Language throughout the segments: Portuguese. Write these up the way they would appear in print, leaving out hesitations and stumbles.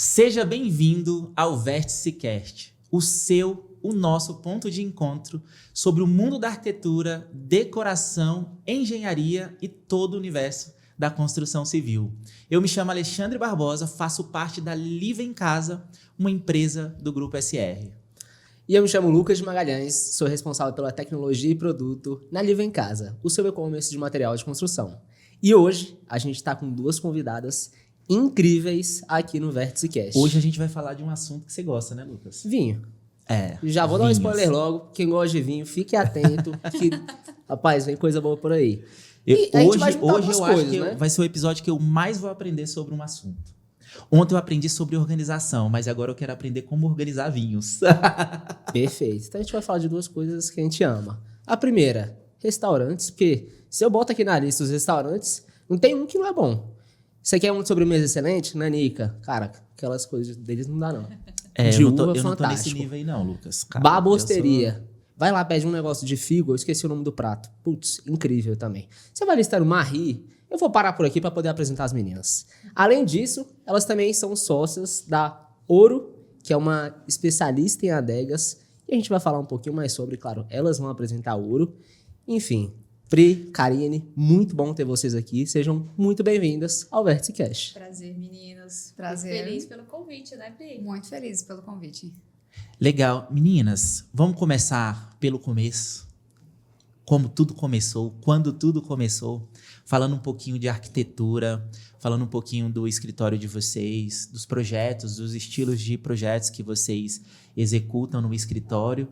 Seja bem-vindo ao Vértice Cast, o nosso ponto de encontro sobre o mundo da arquitetura, decoração, engenharia e todo o universo da construção civil. Eu me chamo Alexandre Barbosa, faço parte da Live em Casa, uma empresa do Grupo SR. E eu me chamo Lucas de Magalhães, sou responsável pela tecnologia e produto na Live em Casa, o seu e-commerce de material de construção. E hoje a gente está com duas convidadas incríveis aqui no Vértice Cast. Hoje a gente vai falar de um assunto que você gosta, né, Lucas? Vinho. Já vou dar um spoiler logo. Quem gosta de vinho, fique atento, que, rapaz, vem coisa boa por aí. Hoje eu acho que vai ser o episódio que eu mais vou aprender sobre um assunto. Ontem eu aprendi sobre organização, mas agora eu quero aprender como organizar vinhos. Perfeito. Então a gente vai falar de duas coisas que a gente ama. A primeira, restaurantes, porque se eu boto aqui na lista os restaurantes, não tem um que não é bom. Você quer um de sobremesa excelente? Nanica. Cara, aquelas coisas deles não dá, não. Eu não tô nesse nível aí não, Lucas. Cara, Babosteria. Vai lá, pede um negócio de figo, eu esqueci o nome do prato. Putz, incrível também. Você vai listar o Marie, eu vou parar por aqui para poder apresentar as meninas. Além disso, elas também são sócias da Ouro, que é uma especialista em adegas. E a gente vai falar um pouquinho mais sobre, claro, elas vão apresentar a Ouro. Enfim, Pri, Karine, muito bom ter vocês aqui. Sejam muito bem-vindas ao Vértice Cast. Prazer, meninas. Prazer. Muito feliz pelo convite, né, Pri? Muito feliz pelo convite. Legal. Meninas, vamos começar pelo começo. Como tudo começou, quando tudo começou. Falando um pouquinho de arquitetura, falando um pouquinho do escritório de vocês, dos projetos, dos estilos de projetos que vocês executam no escritório.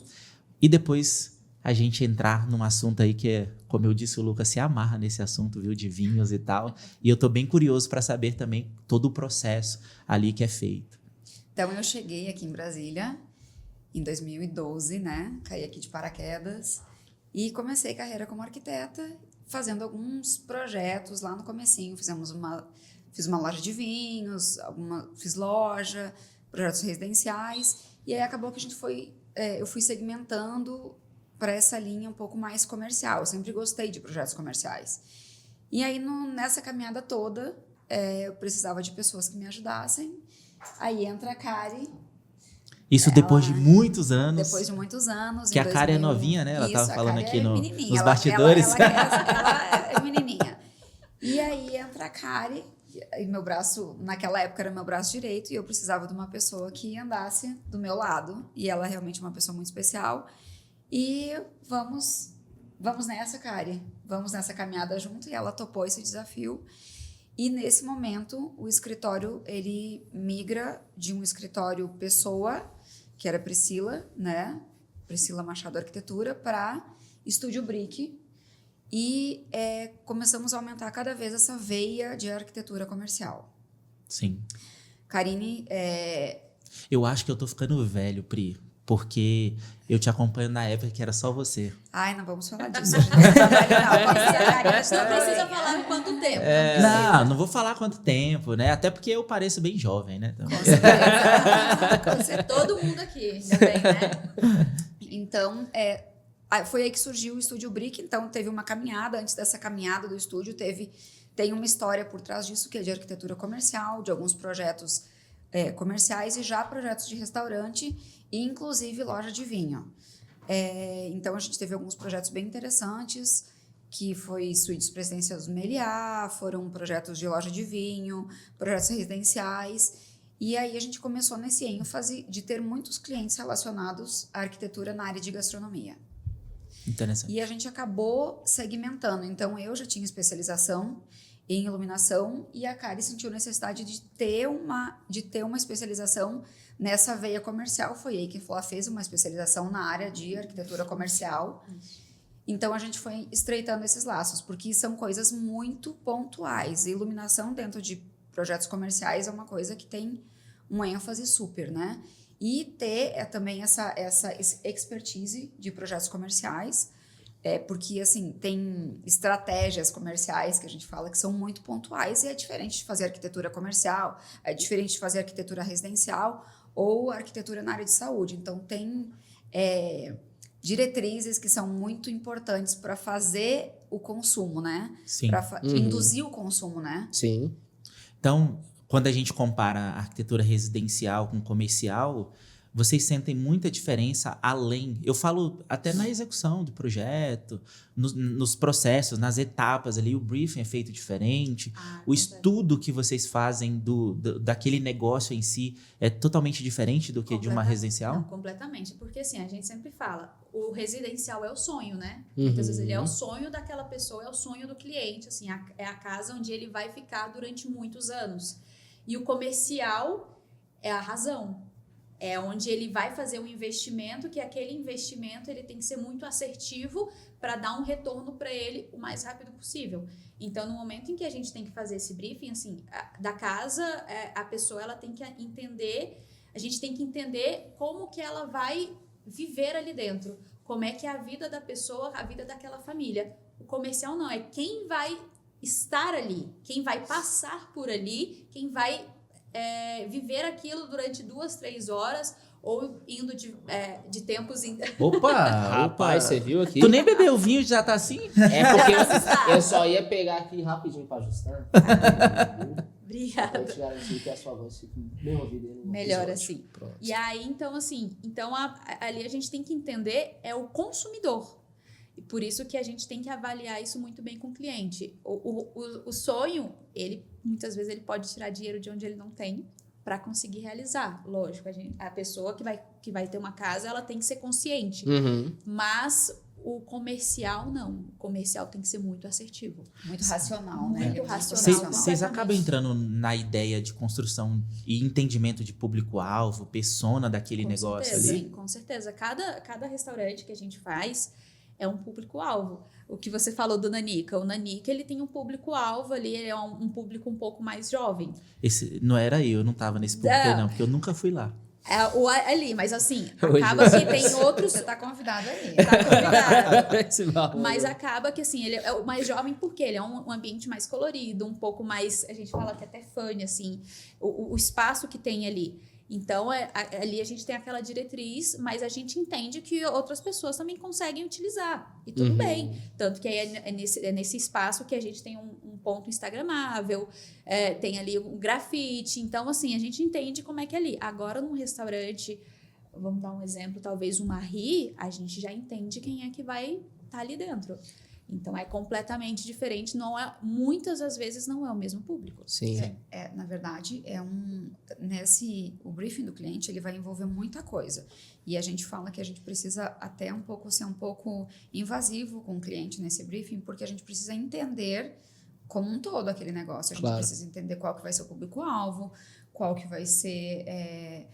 E depois a gente entrar num assunto aí que, como eu disse, o Lucas se amarra nesse assunto, viu, de vinhos e tal. E eu tô bem curioso para saber também todo o processo ali que é feito. Então, eu cheguei aqui em Brasília em 2012, né? Caí aqui de paraquedas e comecei carreira como arquiteta, fazendo alguns projetos lá no comecinho. Fiz uma loja de vinhos, fiz loja, projetos residenciais. E aí acabou que eu fui segmentando para essa linha um pouco mais comercial. Eu sempre gostei de projetos comerciais. E aí, nessa caminhada toda, eu precisava de pessoas que me ajudassem. Aí entra a Kari. Isso depois de muitos anos. Depois de muitos anos. Que a Kari é novinha, né? Ela estava falando aqui nos bastidores. Ela é menininha. E aí entra a Kari. E meu braço, naquela época, era meu braço direito. E eu precisava de uma pessoa que andasse do meu lado. E ela é realmente uma pessoa muito especial. E vamos nessa, Kari. Vamos nessa caminhada junto. E ela topou esse desafio. E nesse momento, o escritório, ele migra de um escritório pessoa, que era Priscila, né? Priscila Machado Arquitetura, para Estúdio Brick. E começamos a aumentar cada vez essa veia de arquitetura comercial. Sim. Karine, eu acho que eu tô ficando velho, Pri. Porque eu te acompanho na época que era só você. Ai, não vamos falar disso. A gente não precisa falar quanto tempo. Não vou falar quanto tempo, né? Até porque eu pareço bem jovem, né? Então... Com certeza. Todo mundo aqui também, né? Então, foi aí que surgiu o Estúdio Brick. Então, teve uma caminhada. Antes dessa caminhada do estúdio, tem uma história por trás disso, que é de arquitetura comercial, de alguns projetos comerciais e já projetos de restaurante e, inclusive, loja de vinho. Então, a gente teve alguns projetos bem interessantes, que foi suítes presidenciais do Meliá, foram projetos de loja de vinho, projetos residenciais. E aí, a gente começou nesse ênfase de ter muitos clientes relacionados à arquitetura na área de gastronomia. Interessante. E a gente acabou segmentando. Então, eu já tinha especialização em iluminação e a Kari sentiu necessidade de ter uma especialização nessa veia comercial. Foi aí que ela fez uma especialização na área de arquitetura comercial. Então, a gente foi estreitando esses laços, porque são coisas muito pontuais. E iluminação dentro de projetos comerciais é uma coisa que tem um ênfase super, né? E ter também essa expertise de projetos comerciais, porque, assim, tem estratégias comerciais que a gente fala que são muito pontuais e é diferente de fazer arquitetura comercial, é diferente de fazer arquitetura residencial ou arquitetura na área de saúde. Então, tem diretrizes que são muito importantes para fazer o consumo, né? Sim. Para induzir o consumo, né? Sim. Então, quando a gente compara a arquitetura residencial com comercial, vocês sentem muita diferença além. Eu falo até na execução do projeto, nos processos, nas etapas ali, o briefing é feito diferente, o estudo que vocês fazem daquele negócio em si é totalmente diferente do que de uma residencial? Não, completamente. Porque assim, a gente sempre fala, o residencial é o sonho, né? Muitas vezes ele é o sonho daquela pessoa, é o sonho do cliente, assim, é a casa onde ele vai ficar durante muitos anos. E o comercial é a razão. É onde ele vai fazer um investimento, que aquele investimento ele tem que ser muito assertivo para dar um retorno para ele o mais rápido possível. Então, no momento em que a gente tem que fazer esse briefing, assim, da casa, a pessoa ela tem que entender, a gente tem que entender como que ela vai viver ali dentro, como é que é a vida da pessoa, a vida daquela família. O comercial não, é quem vai estar ali, quem vai passar por ali, quem vai viver aquilo durante 2, 3 horas ou indo de tempos em... Opa! Rapaz, você viu aqui? Tu nem bebeu vinho e já tá assim? É porque eu só ia pegar aqui rapidinho pra ajustar. Obrigada. Pra te garantir que a sua voz fique bem ouvida. Melhor assim. Pronto. E aí, então, assim, ali a gente tem que entender o consumidor. E por isso que a gente tem que avaliar isso muito bem com o cliente. O sonho, muitas vezes ele pode tirar dinheiro de onde ele não tem para conseguir realizar. Lógico, a pessoa que vai ter uma casa, ela tem que ser consciente. Mas o comercial, não. O comercial tem que ser muito assertivo. Muito racional, né? Muito racional. Vocês acabam entrando na ideia de construção e entendimento de público-alvo, persona daquele negócio ali? Sim, com certeza. Cada restaurante que a gente faz é um público-alvo. O que você falou do Nanica. O Nanica, ele tem um público-alvo ali, ele é um público um pouco mais jovem. Esse não era eu não tava nesse público aí não, porque eu nunca fui lá. Ali, mas assim, acaba que tem outros... Você tá convidado aí. Tá convidado. Mas acaba que, assim, ele é o mais jovem porque ele é um ambiente mais colorido, um pouco mais, a gente fala que até funny, assim, o espaço que tem ali. Então, ali a gente tem aquela diretriz, mas a gente entende que outras pessoas também conseguem utilizar. E tudo bem. Tanto que é nesse espaço que a gente tem um ponto instagramável, tem ali um grafite. Então, assim, a gente entende como é que é ali. Agora, num restaurante, vamos dar um exemplo, talvez uma Marie, a gente já entende quem é que vai estar ali dentro. Então, é completamente diferente. Muitas das vezes não é o mesmo público. Sim. Na verdade, o briefing do cliente, ele vai envolver muita coisa. E a gente fala que a gente precisa até ser um pouco invasivo com o cliente nesse briefing, porque a gente precisa entender como um todo aquele negócio. A gente precisa entender qual que vai ser o público-alvo, qual que vai ser...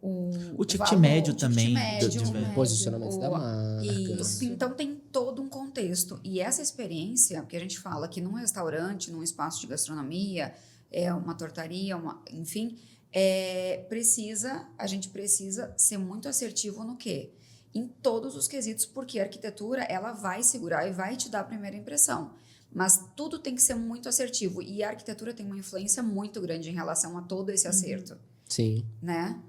o ticket médio também. O posicionamento da marca. Isso. Então, tem todo um contexto. E essa experiência, que a gente fala que num restaurante, num espaço de gastronomia, uma tortaria, enfim, a gente precisa ser muito assertivo no quê? Em todos os quesitos, porque a arquitetura, ela vai segurar e vai te dar a primeira impressão. Mas tudo tem que ser muito assertivo. E a arquitetura tem uma influência muito grande em relação a todo esse acerto. Sim. Né?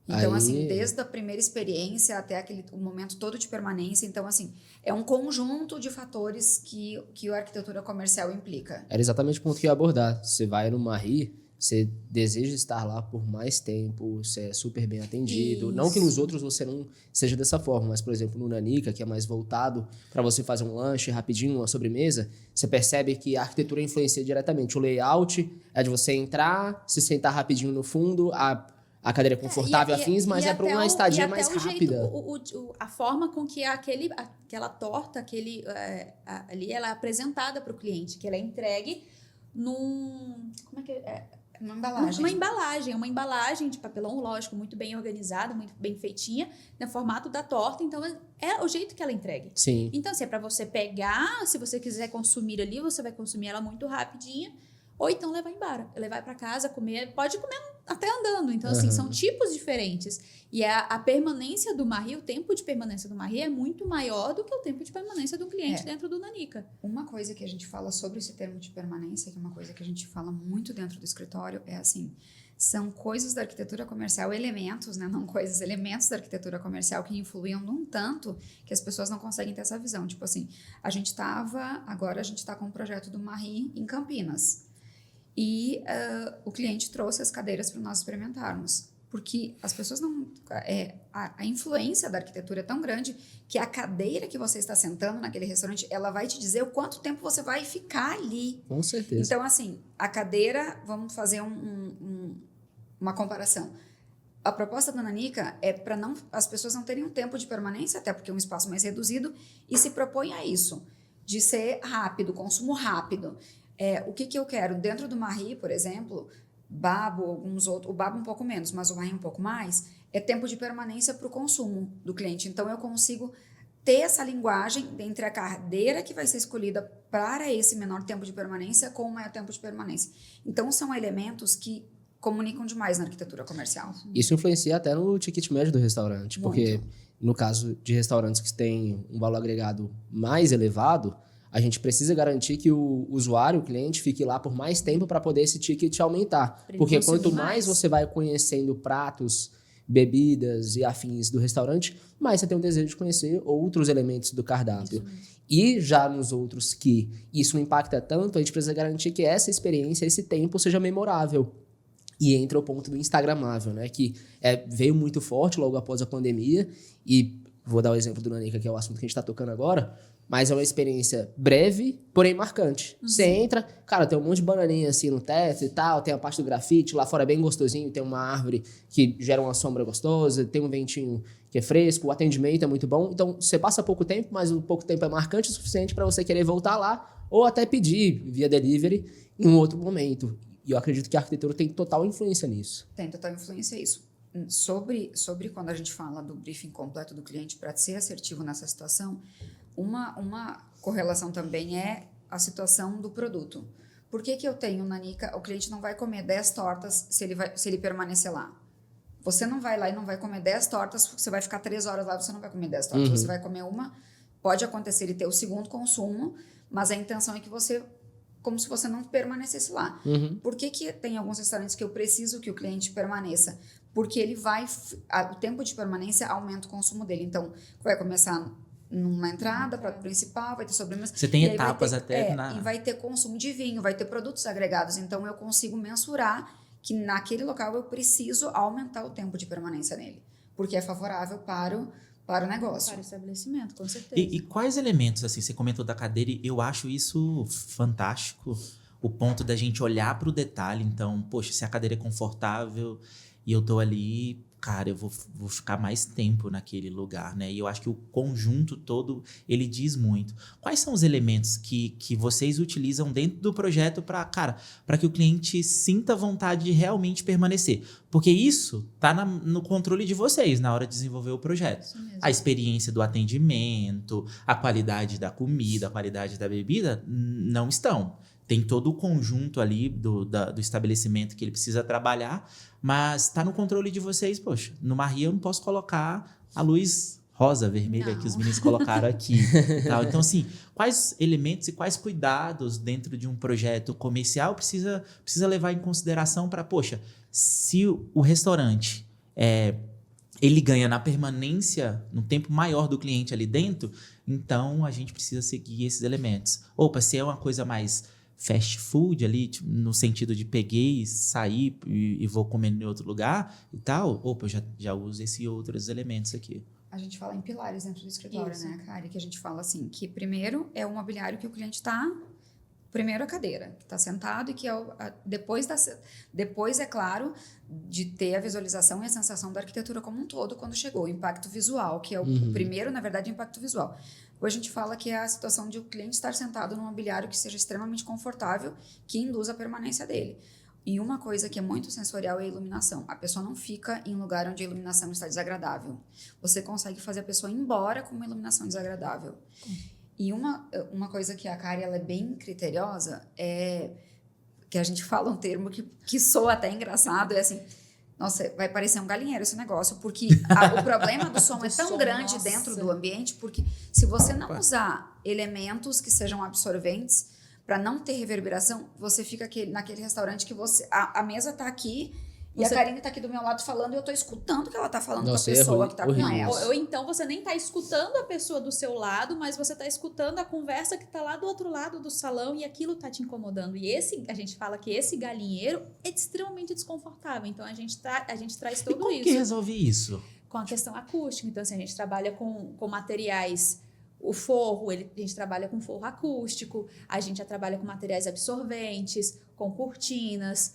Então, assim, desde a primeira experiência até o momento todo de permanência. Então, assim, é um conjunto de fatores que a arquitetura comercial implica. Era exatamente o ponto que eu ia abordar. Você vai no Marie, você deseja estar lá por mais tempo, você é super bem atendido. Isso. Não que nos outros você não seja dessa forma, mas, por exemplo, no Nanica, que é mais voltado para você fazer um lanche rapidinho, uma sobremesa, você percebe que a arquitetura influencia diretamente. O layout é de você entrar, se sentar rapidinho no fundo, a cadeira confortável, afins, mas é para uma estadia mais rápida. A forma com que aquela torta, ali, ela é apresentada para o cliente, que ela é entregue como é que é? Uma embalagem. Uma embalagem de papelão, lógico, muito bem organizada, muito bem feitinha, no formato da torta. Então, é o jeito que ela é entregue. Sim. Então, se é para você pegar, se você quiser consumir ali, você vai consumir ela muito rapidinha. Ou então levar embora, levar para casa, comer, pode comer até andando. Então, assim, são tipos diferentes. E a permanência do Marie, o tempo de permanência do Marie é muito maior do que o tempo de permanência do cliente dentro do Nanica. Uma coisa que a gente fala sobre esse termo de permanência, que é uma coisa que a gente fala muito dentro do escritório, é assim, são coisas da arquitetura comercial, elementos, né, não coisas, elementos da arquitetura comercial que influem num tanto que as pessoas não conseguem ter essa visão. Tipo assim, agora a gente tá com um projeto do Marie em Campinas. E o cliente trouxe as cadeiras para nós experimentarmos. Porque as pessoas não... a influência da arquitetura é tão grande que a cadeira que você está sentando naquele restaurante, ela vai te dizer o quanto tempo você vai ficar ali. Com certeza. Então, assim, a cadeira... Vamos fazer uma comparação. A proposta da Nanica é para as pessoas não terem um tempo de permanência, até porque é um espaço mais reduzido, e se propõe a isso, de ser rápido, consumo rápido. O que eu quero? Dentro do Marri, por exemplo, Babo, alguns outros, o Babo um pouco menos, mas o Marri um pouco mais, é tempo de permanência para o consumo do cliente. Então, eu consigo ter essa linguagem entre a cadeira que vai ser escolhida para esse menor tempo de permanência com o maior tempo de permanência. Então, são elementos que comunicam demais na arquitetura comercial. Isso influencia até no ticket médio do restaurante, porque no caso de restaurantes que têm um valor agregado mais elevado, a gente precisa garantir que o usuário, o cliente, fique lá por mais tempo para poder esse ticket aumentar. Porque quanto mais você vai conhecendo pratos, bebidas e afins do restaurante, mais você tem um desejo de conhecer outros elementos do cardápio. E já nos outros que isso não impacta tanto, a gente precisa garantir que essa experiência, esse tempo seja memorável. E entra o ponto do instagramável, né? Que veio muito forte logo após a pandemia. E vou dar o exemplo do Nanica, que é o assunto que a gente está tocando agora. Mas é uma experiência breve, porém marcante. Você entra, cara, tem um monte de bananinha assim no teto e tal. Tem a parte do grafite, lá fora é bem gostosinho. Tem uma árvore que gera uma sombra gostosa. Tem um ventinho que é fresco. O atendimento é muito bom. Então, você passa pouco tempo, mas o pouco tempo é marcante o suficiente para você querer voltar lá. Ou até pedir via delivery em um outro momento. E eu acredito que a arquitetura tem total influência nisso. Tem total influência isso. Sobre quando a gente fala do briefing completo do cliente, para ser assertivo nessa situação, uma correlação também é a situação do produto. Por que eu tenho na Nanica, o cliente não vai comer 10 tortas se ele permanecer lá? Você não vai lá e não vai comer 10 tortas, porque você vai ficar 3 horas lá, você não vai comer 10 tortas, você vai comer uma. Pode acontecer ele ter o segundo consumo, mas a intenção é que você... como se você não permanecesse lá. Por que tem alguns restaurantes que eu preciso que o cliente permaneça? Porque ele o tempo de permanência aumenta o consumo dele. Então, vai começar numa entrada, prato principal, vai ter sobremesa. Você tem etapas até E vai ter consumo de vinho, vai ter produtos agregados. Então, eu consigo mensurar que naquele local eu preciso aumentar o tempo de permanência nele. Porque é favorável para o negócio. Para o estabelecimento, com certeza. E quais elementos, assim, você comentou da cadeira, e eu acho isso fantástico, o ponto da gente olhar para o detalhe. Então, poxa, se a cadeira é confortável e eu tô ali, cara, eu vou ficar mais tempo naquele lugar, né? E eu acho que o conjunto todo, ele diz muito. Quais são os elementos que vocês utilizam dentro do projeto para que o cliente sinta vontade de realmente permanecer? Porque isso tá no controle de vocês na hora de desenvolver o projeto. Isso mesmo. A experiência do atendimento, a qualidade da comida, a qualidade da bebida, não estão. Tem todo o conjunto ali do estabelecimento que ele precisa trabalhar, mas está no controle de vocês. Poxa, no Marri eu não posso colocar a luz rosa, vermelha que os meninos colocaram aqui. Tal. Então, assim, quais elementos e quais cuidados dentro de um projeto comercial precisa levar em consideração para, poxa, se o restaurante ele ganha na permanência, no tempo maior do cliente ali dentro, então a gente precisa seguir esses elementos. Opa, se é uma coisa mais fast food ali, tipo, no sentido de peguei, saí e vou comer em outro lugar e tal, opa, eu já uso esses outros elementos aqui. A gente fala em pilares dentro do escritório, Isso. né, Kari? Que a gente fala assim, que primeiro é o mobiliário que o cliente está... Primeiro a cadeira, que está sentado e que depois, é claro, de ter a visualização e a sensação da arquitetura como um todo quando chegou. O impacto visual, que é o primeiro, na verdade, o impacto visual. Hoje a gente fala que é a situação de o cliente estar sentado num mobiliário que seja extremamente confortável, que induza a permanência dele. E uma coisa que é muito sensorial é a iluminação. A pessoa não fica em lugar onde a iluminação está desagradável. Você consegue fazer a pessoa ir embora com uma iluminação desagradável. E uma coisa que a Kari, ela é bem criteriosa, é que a gente fala um termo que soa até engraçado, é assim, nossa, vai parecer um galinheiro esse negócio, porque o problema do som é tão grande dentro do ambiente, porque se você não usar elementos que sejam absorventes, para não ter reverberação, você fica naquele restaurante que a mesa está aqui E a Karine tá aqui do meu lado falando e eu tô escutando o que ela tá falando Nossa, com a pessoa que tá com horrível. ela. Ou então você nem tá escutando a pessoa do seu lado, mas você tá escutando a conversa que tá lá do outro lado do salão e aquilo tá te incomodando. E a gente fala que esse galinheiro é extremamente desconfortável. Então a gente traz E tudo como isso que resolve isso? com a questão acústica. Então, assim, a gente trabalha com materiais. O forro, a gente trabalha com forro acústico, a gente já trabalha com materiais absorventes, com cortinas,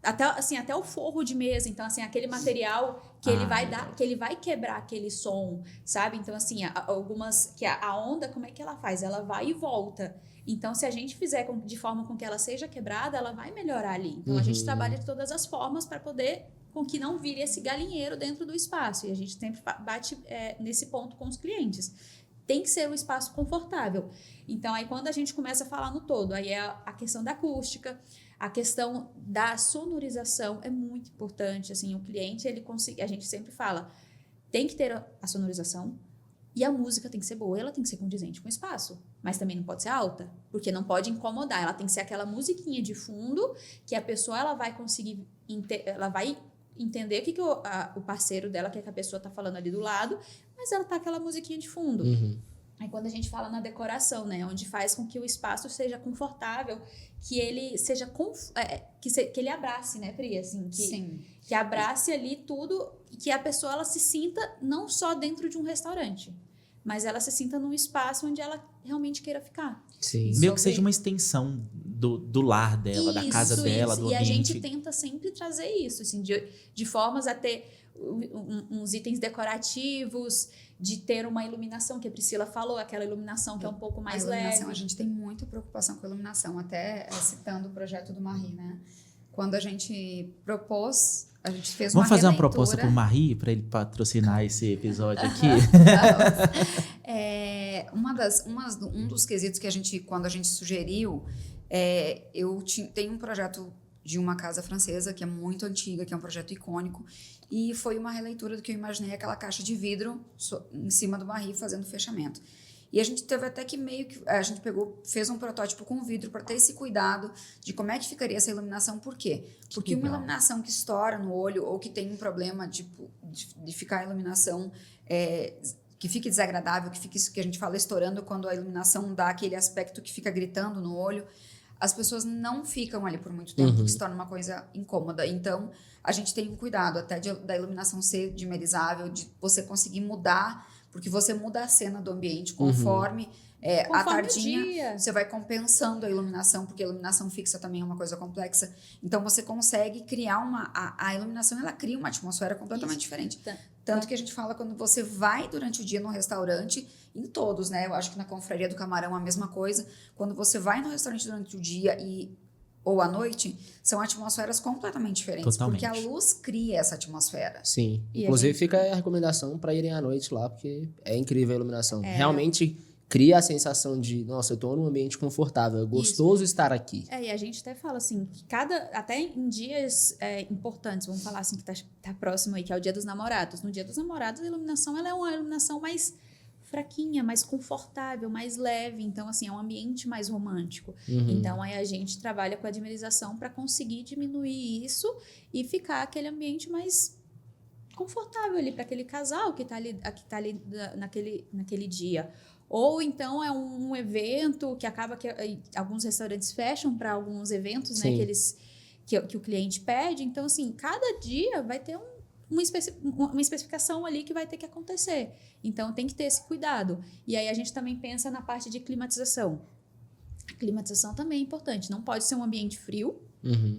até o forro de mesa. Então, assim, aquele material que ele vai dar, que ele vai quebrar aquele som, sabe? Então, assim, a onda, como é que ela faz? Ela vai e volta. Então, se a gente fizer de forma com que ela seja quebrada, ela vai melhorar ali. Então, a gente trabalha de todas as formas para poder com que não vire esse galinheiro dentro do espaço. E a gente sempre bate nesse ponto com os clientes. Tem que ser um espaço confortável. Então, aí quando a gente começa a falar no todo, aí é a questão da acústica, a questão da sonorização é muito importante. Assim, o cliente, a gente sempre fala, tem que ter a sonorização e a música tem que ser boa, ela tem que ser condizente com o espaço, mas também não pode ser alta, porque não pode incomodar. Ela tem que ser aquela musiquinha de fundo que a pessoa ela vai conseguir, ela vai entender o que o parceiro dela, que a pessoa tá falando ali do lado, mas ela tá aquela musiquinha de fundo. Aí quando a gente fala na decoração, né, onde faz com que o espaço seja confortável, que ele seja que ele abrace, né, Pri, assim, Sim. que abrace ali tudo e que a pessoa ela se sinta não só dentro de um restaurante, mas ela se sinta num espaço onde ela realmente queira ficar. Sim. Meio que seja uma extensão do lar dela, da casa dela, do E ambiente. a gente tenta sempre trazer isso, assim, de formas a ter uns itens decorativos, de ter uma iluminação, que a Priscila falou, aquela iluminação que é um pouco mais a iluminação, leve. a gente tem muita preocupação com a iluminação, até citando o projeto do Marie, né? Quando a gente propôs, a gente fez Vamos fazer uma releitura. proposta pro Marie para ele patrocinar esse episódio aqui? Um dos quesitos que quando a gente sugeriu, tenho um projeto de uma casa francesa que é muito antiga, que é um projeto icônico, e foi uma releitura do que eu imaginei, aquela caixa de vidro em cima do barril fazendo fechamento. E a gente teve até que a gente fez um protótipo com vidro para ter esse cuidado de como é que ficaria essa iluminação. Por quê? Porque uma iluminação que estoura no olho ou que tem um problema de ficar a iluminação que fique desagradável, que fique isso que a gente fala estourando, quando a iluminação dá aquele aspecto que fica gritando no olho, as pessoas não ficam ali por muito tempo, porque se torna uma coisa incômoda. Então, a gente tem um cuidado até da iluminação ser dimerizável, de você conseguir mudar, porque você muda a cena do ambiente conforme a tardinha, você vai compensando a iluminação, porque a iluminação fixa também é uma coisa complexa. Então, você consegue criar a iluminação, ela cria uma atmosfera completamente diferente. Tanto que a gente fala quando você vai durante o dia no restaurante, em todos, né? Eu acho que na Confraria do Camarão a mesma coisa. Quando você vai no restaurante durante o dia ou à noite, são atmosferas completamente diferentes. Totalmente. Porque a luz cria essa atmosfera. Sim. Inclusive fica a recomendação para irem à noite lá, porque é incrível a iluminação. Realmente cria a sensação de, nossa, eu tô num ambiente confortável, é gostoso estar aqui. E a gente até fala assim, que até em dias importantes, vamos falar assim, que tá próximo aí, que é o Dia dos Namorados. No Dia dos Namorados, a iluminação, ela é uma iluminação mais fraquinha, mais confortável, mais leve. Então, assim, é um ambiente mais romântico. Então, aí a gente trabalha com a dimerização para conseguir diminuir isso e ficar aquele ambiente mais confortável ali para aquele casal que tá ali naquele dia. Ou então é um evento que acaba que alguns restaurantes fecham para alguns eventos, né, que o cliente pede. Então, assim, cada dia vai ter uma especificação ali que vai ter que acontecer. Então, tem que ter esse cuidado. E aí, a gente também pensa na parte de climatização. A climatização também é importante. Não pode ser um ambiente frio,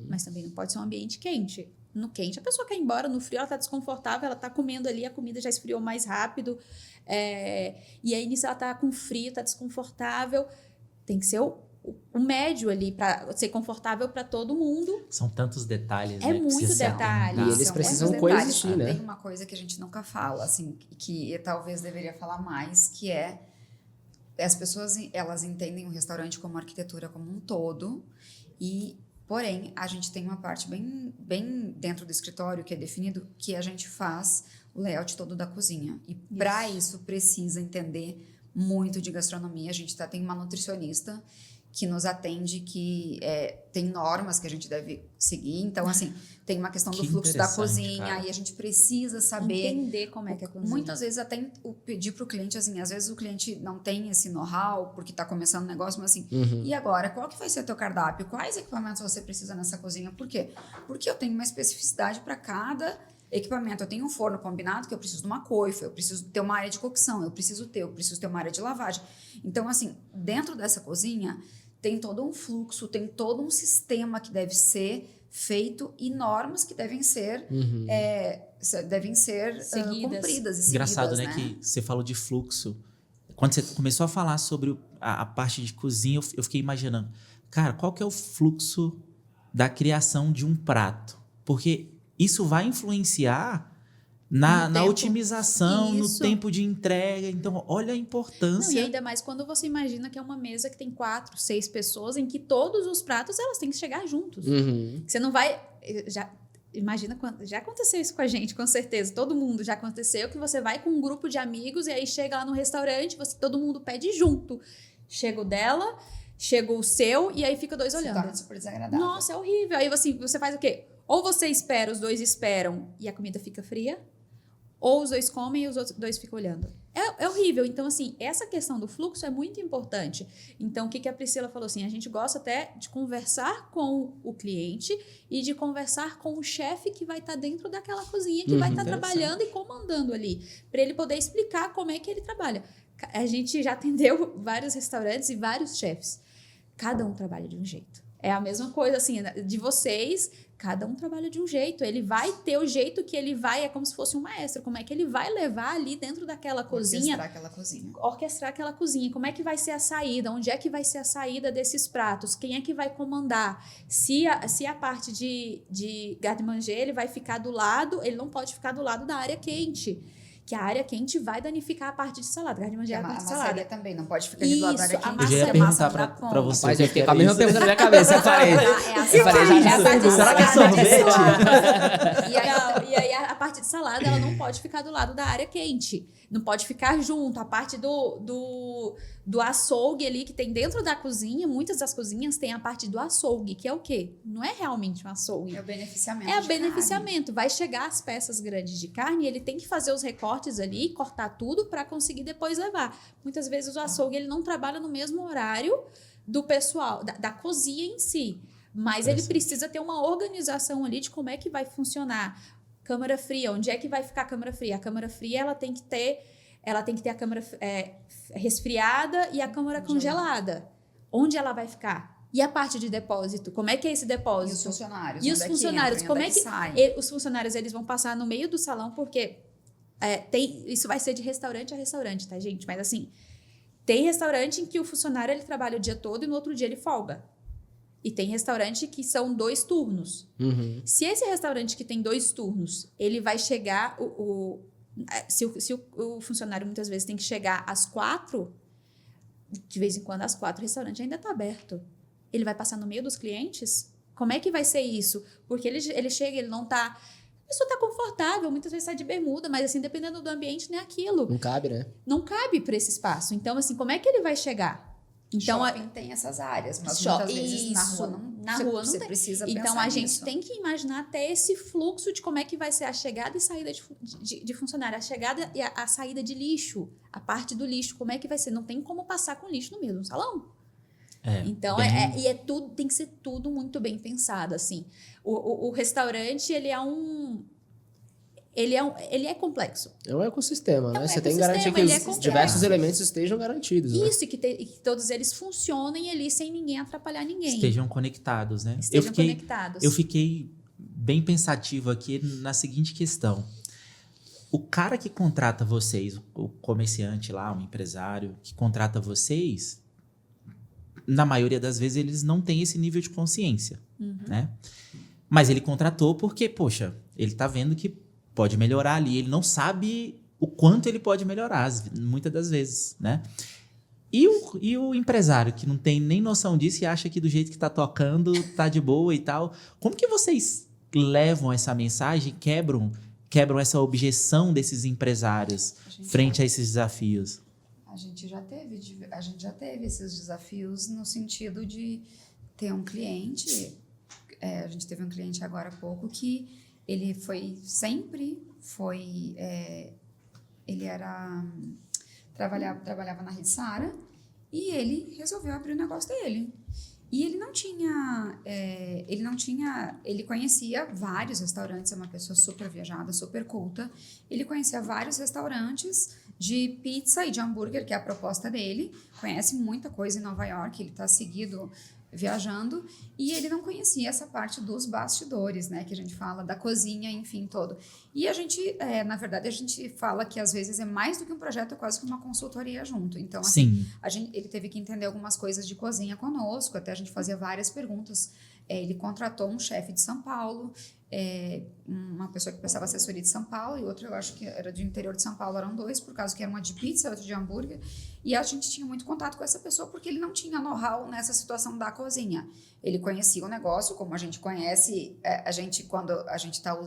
mas também não pode ser um ambiente quente. No quente, a pessoa quer ir embora. No frio, ela está desconfortável, ela está comendo ali, a comida já esfriou mais rápido. E aí, nisso, ela está com frio, está desconfortável. Tem que ser o médio ali para ser confortável para todo mundo. São tantos detalhes, É né? muito detalhe. E eles precisam coexistir, né? Tem uma coisa que a gente nunca fala, assim, que eu talvez deveria falar mais, que as pessoas, elas entendem o restaurante como arquitetura como um todo, porém, a gente tem uma parte bem, bem dentro do escritório que é definido, que a gente faz o layout todo da cozinha. E para isso precisa entender muito de gastronomia. A gente tem uma nutricionista que nos atende, que tem normas que a gente deve seguir. Então, assim, tem uma questão do Que fluxo da interessante, cozinha, cara. e a gente precisa saber. Entender como é que é a cozinha. Muitas vezes até pedir para o cliente, assim, às vezes o cliente não tem esse know-how, porque está começando o negócio, mas assim, e agora, qual que vai ser o teu cardápio? Quais equipamentos você precisa nessa cozinha? Por quê? Porque eu tenho uma especificidade para cada equipamento. Eu tenho um forno combinado que eu preciso de uma coifa, eu preciso ter uma área de cocção, eu preciso ter uma área de lavagem. Então, assim, dentro dessa cozinha tem todo um fluxo, tem todo um sistema que deve ser feito e normas que devem ser Seguidas. cumpridas e seguidas, Engraçado, né, né? que você falou de fluxo. Quando você começou a falar sobre a parte de cozinha, eu fiquei imaginando, cara, qual que é o fluxo da criação de um prato? Porque isso vai influenciar na tempo. otimização, no Isso. tempo de entrega. Então, olha a Não, e importância. ainda mais quando você imagina que é uma mesa que tem 4, 6 pessoas, em que todos os pratos elas têm que chegar juntos. Você não vai. Imagina quando. Já aconteceu isso com a gente, com certeza. Todo mundo já aconteceu que você vai com um grupo de amigos e aí chega lá no restaurante, todo mundo pede junto. Chega o dela, chega o seu e aí fica dois Se olhando. torna super desagradável. Nossa, é horrível. Aí você faz o quê? Ou você espera, os dois esperam e a comida fica fria, ou os dois comem e os outros dois ficam olhando. É horrível. Então, assim, essa questão do fluxo é muito importante. Então, o que a Priscila falou assim? A gente gosta até de conversar com o cliente e de conversar com o chefe que vai estar dentro daquela cozinha, que vai estar trabalhando e comandando ali, para ele poder explicar como é que ele trabalha. A gente já atendeu vários restaurantes e vários chefes. Cada um trabalha de um jeito. É a mesma coisa, assim, de vocês, cada um trabalha de um jeito. Ele vai ter o jeito que ele vai, é como se fosse um maestro. Como é que ele vai levar ali dentro daquela cozinha, orquestrar aquela cozinha. Como é que vai ser a saída? Onde é que vai ser a saída desses pratos? Quem é que vai comandar? Se a parte de garde-manger, ele vai ficar do lado, ele não pode ficar do lado da área quente. Que a área quente vai danificar a parte de salada. Garde-manger é a parte de salada. Também não pode ficar de lado da área Isso, a quente. Eu já ia massa perguntar da pra ponta. você. Mas o eu que fiquei que com a era mesma isso. pergunta na minha cabeça. Eu falei. É Eu falei, já a parte de Será que é salada sorvete? E aí a parte de salada, ela não pode ficar do lado da área quente. Não pode ficar junto. A parte do açougue ali que tem dentro da cozinha, muitas das cozinhas têm a parte do açougue, que é o quê? Não é realmente um açougue. É o beneficiamento. É o de beneficiamento. Vai chegar as peças grandes de carne, ele tem que fazer os recortes ali, cortar tudo para conseguir depois levar. Muitas vezes o açougue ele não trabalha no mesmo horário do pessoal, da cozinha em si. Mas ele precisa ter uma organização ali de como é que vai funcionar. Câmara fria, onde é que vai ficar a câmara fria? A câmara fria ela tem que ter a câmara resfriada e a câmara congelada. Onde ela vai ficar? E a parte de depósito? Como é que é esse depósito? E os funcionários? E os Onde funcionários? entram, Como onde é que saem? os funcionários eles vão passar no meio do salão? Porque isso vai ser de restaurante a restaurante, tá, gente? Mas assim, tem restaurante em que o funcionário ele trabalha o dia todo e no outro dia ele folga. E tem restaurante que são 2 turnos. Se esse restaurante que tem 2 turnos, ele vai chegar... Se o funcionário muitas vezes tem que chegar às 4, de vez em quando às 4 o restaurante ainda está aberto. Ele vai passar no meio dos clientes? Como é que vai ser isso? Porque ele chega, ele não está... A pessoa está confortável, muitas vezes sai de bermuda, mas assim, dependendo do ambiente, não é aquilo. Não cabe, né? Não cabe para esse espaço. Então, assim, como é que ele vai chegar? Então, Shopping tem essas áreas, mas muitas vezes na rua não, você tem. Precisa então pensar a gente nisso. tem que imaginar até esse fluxo de como é que vai ser a chegada e saída de funcionário, a chegada e a saída de lixo, a parte do lixo, como é que vai ser? Não tem como passar com lixo no mesmo salão. Então, tudo, tem que ser tudo muito bem pensado, assim. O restaurante, ele é complexo. É um ecossistema, né? um Você tem que garantir que ecossistema, ele é os complexo. diversos elementos estejam garantidos, né? Isso, e que todos eles funcionem ali sem ninguém atrapalhar ninguém. Estejam conectados, né? Estejam conectados. Eu fiquei bem pensativo aqui na seguinte questão. O cara que contrata vocês, o comerciante lá, o empresário que contrata vocês, na maioria das vezes eles não têm esse nível de consciência, né? Mas ele contratou porque, poxa, ele tá vendo que pode melhorar ali. Ele não sabe o quanto ele pode melhorar, muitas das vezes, né? E o empresário que não tem nem noção disso e acha que do jeito que tá tocando, tá de boa e tal. Como que vocês levam essa mensagem, quebram essa objeção desses empresários frente a esses desafios? A gente já teve esses desafios no sentido de ter um cliente. A gente teve um cliente agora há pouco que ele trabalhava na Rede Sara e ele resolveu abrir o negócio dele. E ele conhecia vários restaurantes, é uma pessoa super viajada, super culta. Ele conhecia vários restaurantes de pizza e de hambúrguer, que é a proposta dele. Conhece muita coisa em Nova York, ele está seguido viajando. E ele não conhecia essa parte dos bastidores, né? Que a gente fala da cozinha, enfim, todo. E a gente, na verdade, a gente fala que às vezes é mais do que um projeto, é quase que uma consultoria junto. Então, assim, ele teve que entender algumas coisas de cozinha conosco, até a gente fazia várias perguntas. Ele contratou um chefe de São Paulo, uma pessoa que prestava assessoria de São Paulo, e outra, eu acho que era do interior de São Paulo, eram dois, por causa que era uma de pizza, outra de hambúrguer, e a gente tinha muito contato com essa pessoa, porque ele não tinha know-how nessa situação da cozinha. Ele conhecia o negócio, como a gente conhece, quando a gente está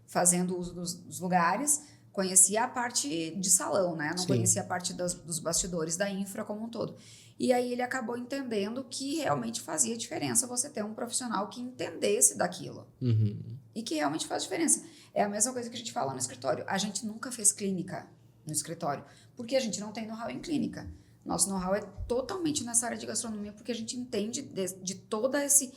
fazendo uso dos lugares, conhecia a parte de salão, né? Não conhecia a parte dos bastidores, da infra como um todo. E aí ele acabou entendendo que realmente fazia diferença você ter um profissional que entendesse daquilo. E que realmente faz diferença. É a mesma coisa que a gente fala no escritório. A gente nunca fez clínica no escritório, porque a gente não tem know-how em clínica. Nosso know-how é totalmente nessa área de gastronomia, porque a gente entende de todo esse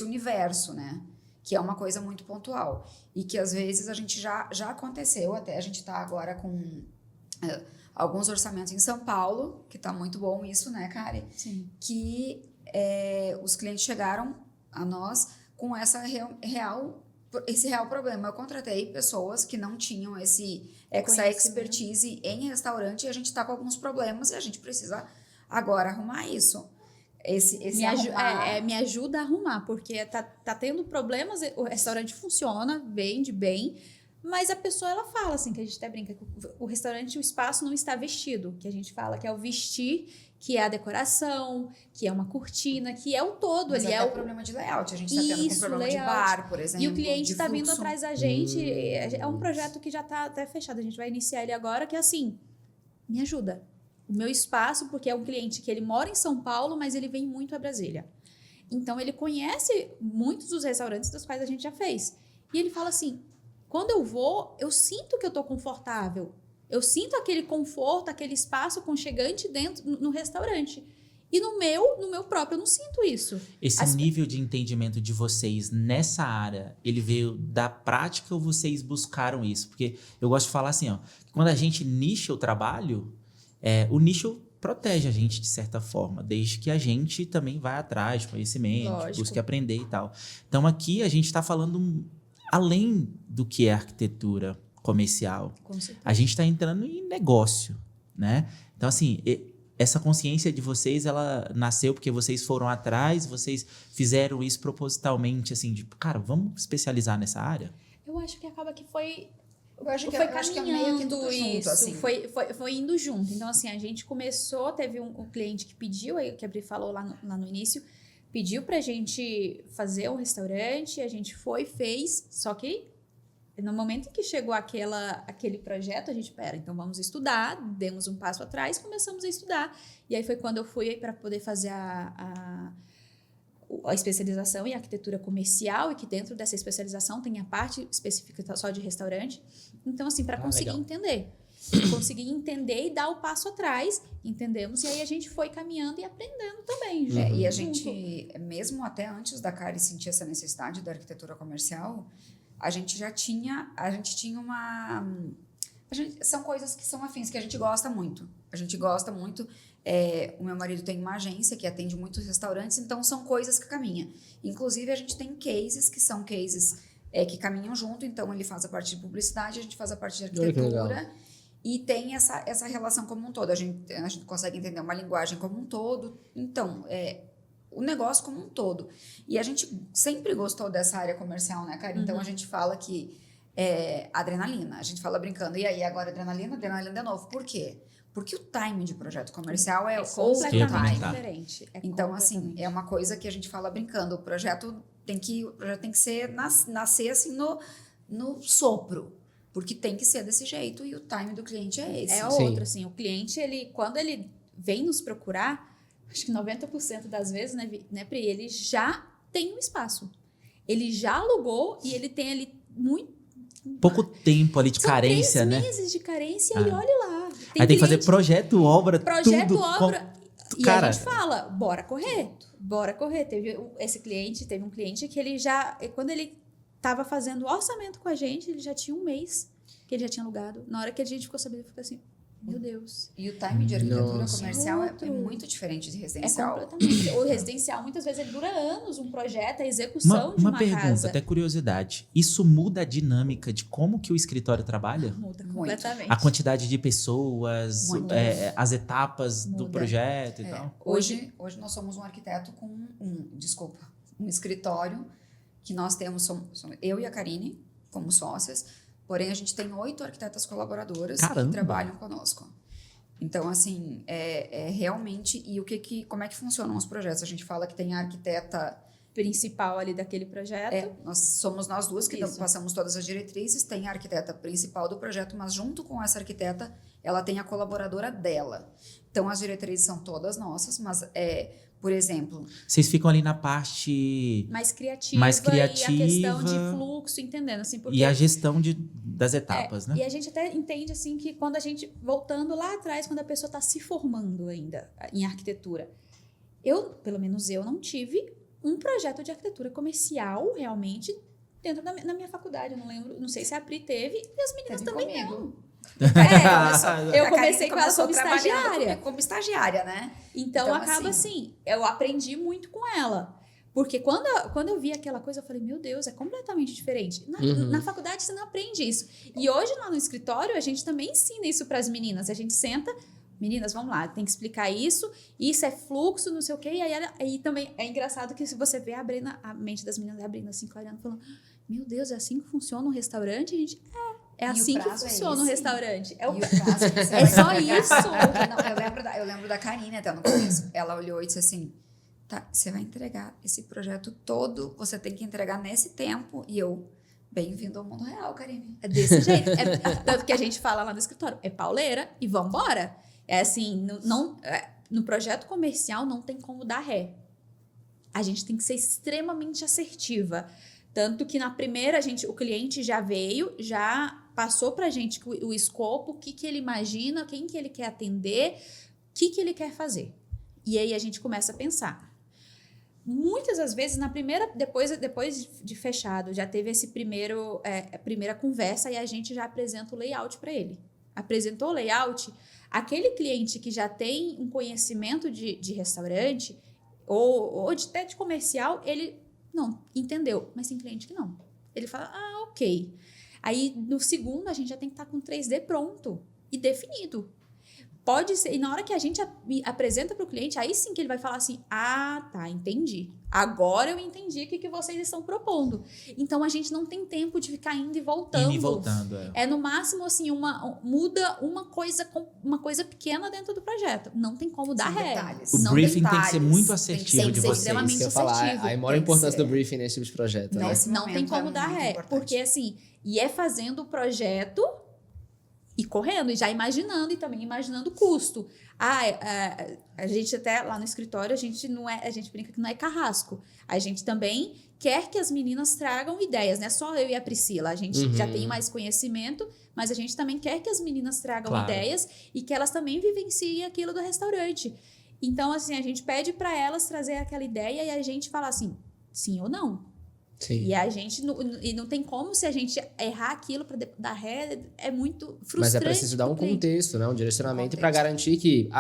universo, né? Que é uma coisa muito pontual. E que às vezes a gente já aconteceu, até a gente está agora com alguns orçamentos em São Paulo, que está muito bom isso, né, Kari? Sim. Que os clientes chegaram a nós com esse real problema. Eu contratei pessoas que não tinham essa expertise em restaurante, e a gente está com alguns problemas e a gente precisa agora arrumar isso. Me ajuda a arrumar, porque tá tendo problemas, o restaurante funciona, vende bem, mas a pessoa, ela fala assim, que a gente até brinca, que o restaurante, o espaço não está vestido, que a gente fala que é o vestir, que é a decoração, que é uma cortina, que é o todo. Mas ali é o problema de layout, a gente está tendo um problema de bar, por exemplo. E o cliente está vindo atrás da gente, é um projeto que já está até fechado, a gente vai iniciar ele agora, que é assim, me ajuda. O meu espaço, porque é um cliente que ele mora em São Paulo, mas ele vem muito a Brasília. Então, ele conhece muitos dos restaurantes dos quais a gente já fez. E ele fala assim, quando eu vou, eu sinto que eu tô confortável. Eu sinto aquele conforto, aquele espaço aconchegante dentro no restaurante. E no meu próprio, eu não sinto isso. Esse nível de entendimento de vocês nessa área, ele veio da prática ou vocês buscaram isso? Porque eu gosto de falar assim, ó, que quando a gente nicha o trabalho, o nicho protege a gente de certa forma, desde que a gente também vai atrás de conhecimento, busque aprender e tal. Então aqui a gente está falando além do que é arquitetura comercial. A gente está entrando em negócio, né? Então assim, essa consciência de vocês, ela nasceu porque vocês foram atrás, vocês fizeram isso propositalmente, assim, de, cara, vamos especializar nessa área? Eu acho que acaba que foi... Eu acho que é meio que tudo isso, junto, assim. Foi indo junto. Então, assim, a gente começou, teve um cliente que pediu, que a Bri falou lá no início, pediu pra gente fazer um restaurante, a gente fez, só que no momento em que chegou aquele projeto, a gente, então vamos estudar, demos um passo atrás, começamos a estudar. E aí foi quando eu fui para poder fazer a especialização em arquitetura comercial, e que dentro dessa especialização tem a parte específica só de restaurante. Então, assim, para conseguir entender. Conseguir entender e dar o passo atrás, entendemos, e aí a gente foi caminhando e aprendendo também. E a gente, mesmo até antes da Kari sentir essa necessidade da arquitetura comercial, a gente tinha uma... são coisas que são afins, que a gente gosta muito. A gente gosta muito. O meu marido tem uma agência que atende muitos restaurantes, então são coisas que caminham. Inclusive, a gente tem cases que são cases que caminham junto, então ele faz a parte de publicidade, a gente faz a parte de arquitetura, e tem essa relação como um todo. A gente consegue entender uma linguagem como um todo, então, o negócio como um todo. E a gente sempre gostou dessa área comercial, né, cara? Então, a gente fala que adrenalina, a gente fala brincando, e aí agora adrenalina de novo. Por quê? Porque o time de projeto comercial é completamente diferente. Então, assim, é uma coisa que a gente fala brincando. O projeto tem que nascer assim no sopro. porque tem que ser desse jeito e o time do cliente é esse. É Sim. outro, assim, o cliente, quando ele vem nos procurar, acho que 90% das vezes, né, Pri, ele já tem um espaço. Ele já alugou e ele tem ali muito... Pouco tempo ali de São carência, 3 né? meses de carência e olha lá. Aí tem que fazer cliente- projeto, obra, projeto, tudo. obra. E Cara, a gente fala, bora correr. Bora correr. Teve um cliente que ele já, quando ele estava fazendo o orçamento com a gente, ele já tinha um mês que ele já tinha alugado. Na hora que a gente ficou sabendo, ficou assim, meu Deus. E o time de arquitetura Nossa. comercial é Outro. muito diferente de É residencial. completamente. O residencial, muitas vezes, ele dura anos, um projeto, a execução de uma uma pergunta, casa. até curiosidade. Isso muda a dinâmica de como que o escritório trabalha? Muda Muito. completamente. A quantidade de pessoas, Muito. as etapas do Muda. projeto e É, tal. hoje nós somos um arquiteto com um escritório que nós temos, somos eu e a Karine como sócias, porém a gente tem 8 arquitetas colaboradoras Caramba! que trabalham conosco. Então, assim, realmente, e como é que funcionam os projetos? A gente fala que tem a arquiteta, Principal ali daquele projeto. somos nós duas que Isso. passamos todas as diretrizes, tem a arquiteta principal do projeto, mas junto com essa arquiteta, ela tem a colaboradora dela. Então, as diretrizes são todas nossas, mas, por exemplo, Vocês ficam ali na parte Mais criativa. Mais E a questão criativa. de fluxo, entendendo? Assim, porque e a gestão das etapas, né? E a gente até entende, assim, que quando a gente, voltando lá atrás, quando a pessoa está se formando ainda em arquitetura, pelo menos eu, não tive um projeto de arquitetura comercial, realmente, dentro na minha faculdade. Eu não lembro, não sei se a Pri teve, e as meninas teve também comigo. não. Eu A comecei Karine com ela começou como trabalhando estagiária. comigo como estagiária, né? Então, acaba assim, eu aprendi muito com ela. Porque quando eu vi aquela coisa, eu falei, meu Deus, é completamente diferente. Na faculdade você não aprende isso. E hoje lá no escritório, a gente também ensina isso para as meninas. A gente senta, meninas, vamos lá, tem que explicar isso é fluxo, não sei o quê. E aí também é engraçado que se você vê a mente das meninas abrindo assim, clareando, falando, meu Deus, é assim que funciona um restaurante? A gente, é E o assim que prazo funciona um esse? restaurante. E o prazo que você É vai só entregar. isso? Porque não, eu lembro da Karine até no começo. Ela olhou e disse assim, tá, você vai entregar esse projeto todo, você tem que entregar nesse tempo. E eu, bem-vindo ao mundo real, Karine. É desse jeito. Tanto que a gente fala lá no escritório, é pauleira e vambora. É assim, no projeto comercial não tem como dar ré. A gente tem que ser extremamente assertiva. Tanto que na primeira, o cliente já veio, já passou pra gente o escopo, o que ele imagina, quem que ele quer atender, o que ele quer fazer. E aí a gente começa a pensar. Muitas das vezes, depois de fechado, já teve esse a primeira conversa e a gente já apresenta o layout para ele. Apresentou o layout, aquele cliente que já tem um conhecimento de restaurante ou até de comercial, ele não entendeu, mas tem cliente que não. Ele fala, ok. Aí, no segundo, a gente já tem que estar com 3D pronto e definido. Pode ser, e na hora que a gente apresenta para o cliente, aí sim que ele vai falar assim, tá, entendi. Agora eu entendi o que vocês estão propondo. Então, a gente não tem tempo de ficar indo e voltando. Indo e voltando, É no máximo, assim, muda uma coisa pequena dentro do projeto. Não tem como dar São ré. detalhes. O Não briefing tem tem que ser detalhes, muito tem assertivo que de ser vocês. extremamente Isso que eu ia falar, assertivo. aí mora a Tem que importância ser. do briefing nesse tipo de projeto, né? Nesse Não tem momento como é dar muito ré. importante. Porque, assim, e é fazendo o projeto e correndo, e já imaginando, e também imaginando o custo. A gente até lá no escritório, a gente brinca que não é carrasco. A gente também quer que as meninas tragam ideias, não é só eu e a Priscila. A gente já tem mais conhecimento, mas a gente também quer que as meninas tragam Claro. ideias e que elas também vivenciem aquilo do restaurante. Então, assim, a gente pede para elas trazer aquela ideia e a gente fala assim, sim ou não. Sim. E a gente não tem como, se a gente errar aquilo para dar ré, é muito frustrante. Mas é preciso dar um pro cliente. contexto, né? Um direcionamento Um para contexto. garantir que,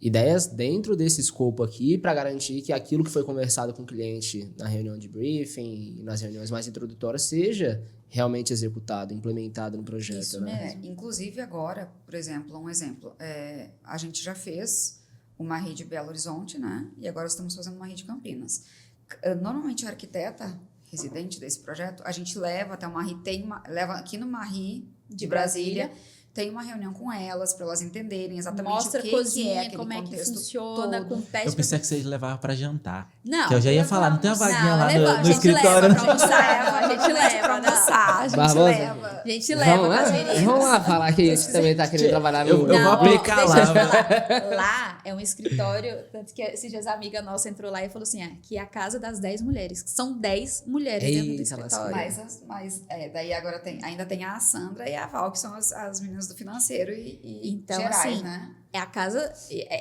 ideias dentro desse escopo aqui para garantir que aquilo que foi conversado com o cliente na reunião de briefing e nas reuniões mais introdutórias seja realmente executado, implementado no projeto, Isso né? Inclusive agora, por exemplo, a gente já fez uma rede de Belo Horizonte, né? E agora estamos fazendo uma rede de Campinas. Normalmente a arquiteta residente desse projeto, a gente leva até uma RI, leva aqui no Marri de Brasília, tem uma reunião com elas para elas entenderem exatamente Mostra o que a cozinha, que é aquele como é que contexto funciona, todo. com pede Eu pensei que vocês levavam pra jantar. Não. Que eu já ia falar, não tem uma vaguinha lá leva, no escritório? A gente leva, a gente leva, pra não. almoçar, a gente Barbosa. leva. A gente leva Vamos com as lá, meninas. vamos lá falar que a gente também tá querendo trabalhar no... Eu vou Não, aplicar deixa lá. eu te falar. Lá é um escritório, tanto que esses dias a amiga nossa entrou lá e falou assim, que é a casa das 10 mulheres. São 10 mulheres dentro do Eita, escritório. Mas daí agora ainda tem a Sandra e a Val, que são as meninas do financeiro e Então, gerais, assim, né? É a casa...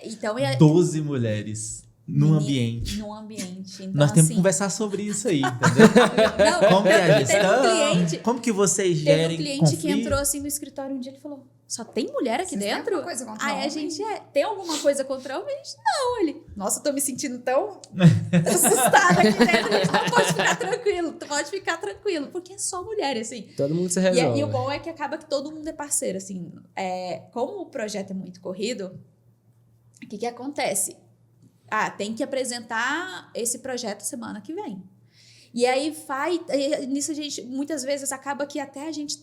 Então, é 12 mulheres num ambiente. Num ambiente. Então, Nós temos assim, que conversar sobre isso aí, entendeu? Não, Como que é a teve gestão? um cliente... Como que vocês Teve gerem um cliente conflito? que entrou assim no escritório um dia, ele falou, só tem mulher aqui Vocês têm dentro? alguma coisa contra Aí a homem? gente, tem alguma coisa contra homem? A gente, não. Ele, nossa, eu tô me sentindo tão assustada aqui dentro. A gente, não, pode ficar tranquilo, pode ficar tranquilo, porque é só mulher, assim. Todo mundo se E, resolve. e o bom é que acaba que todo mundo é parceiro, assim. Como o projeto é muito corrido, o que acontece? Tem que apresentar esse projeto semana que vem. E aí nisso a gente, muitas vezes, acaba que até a gente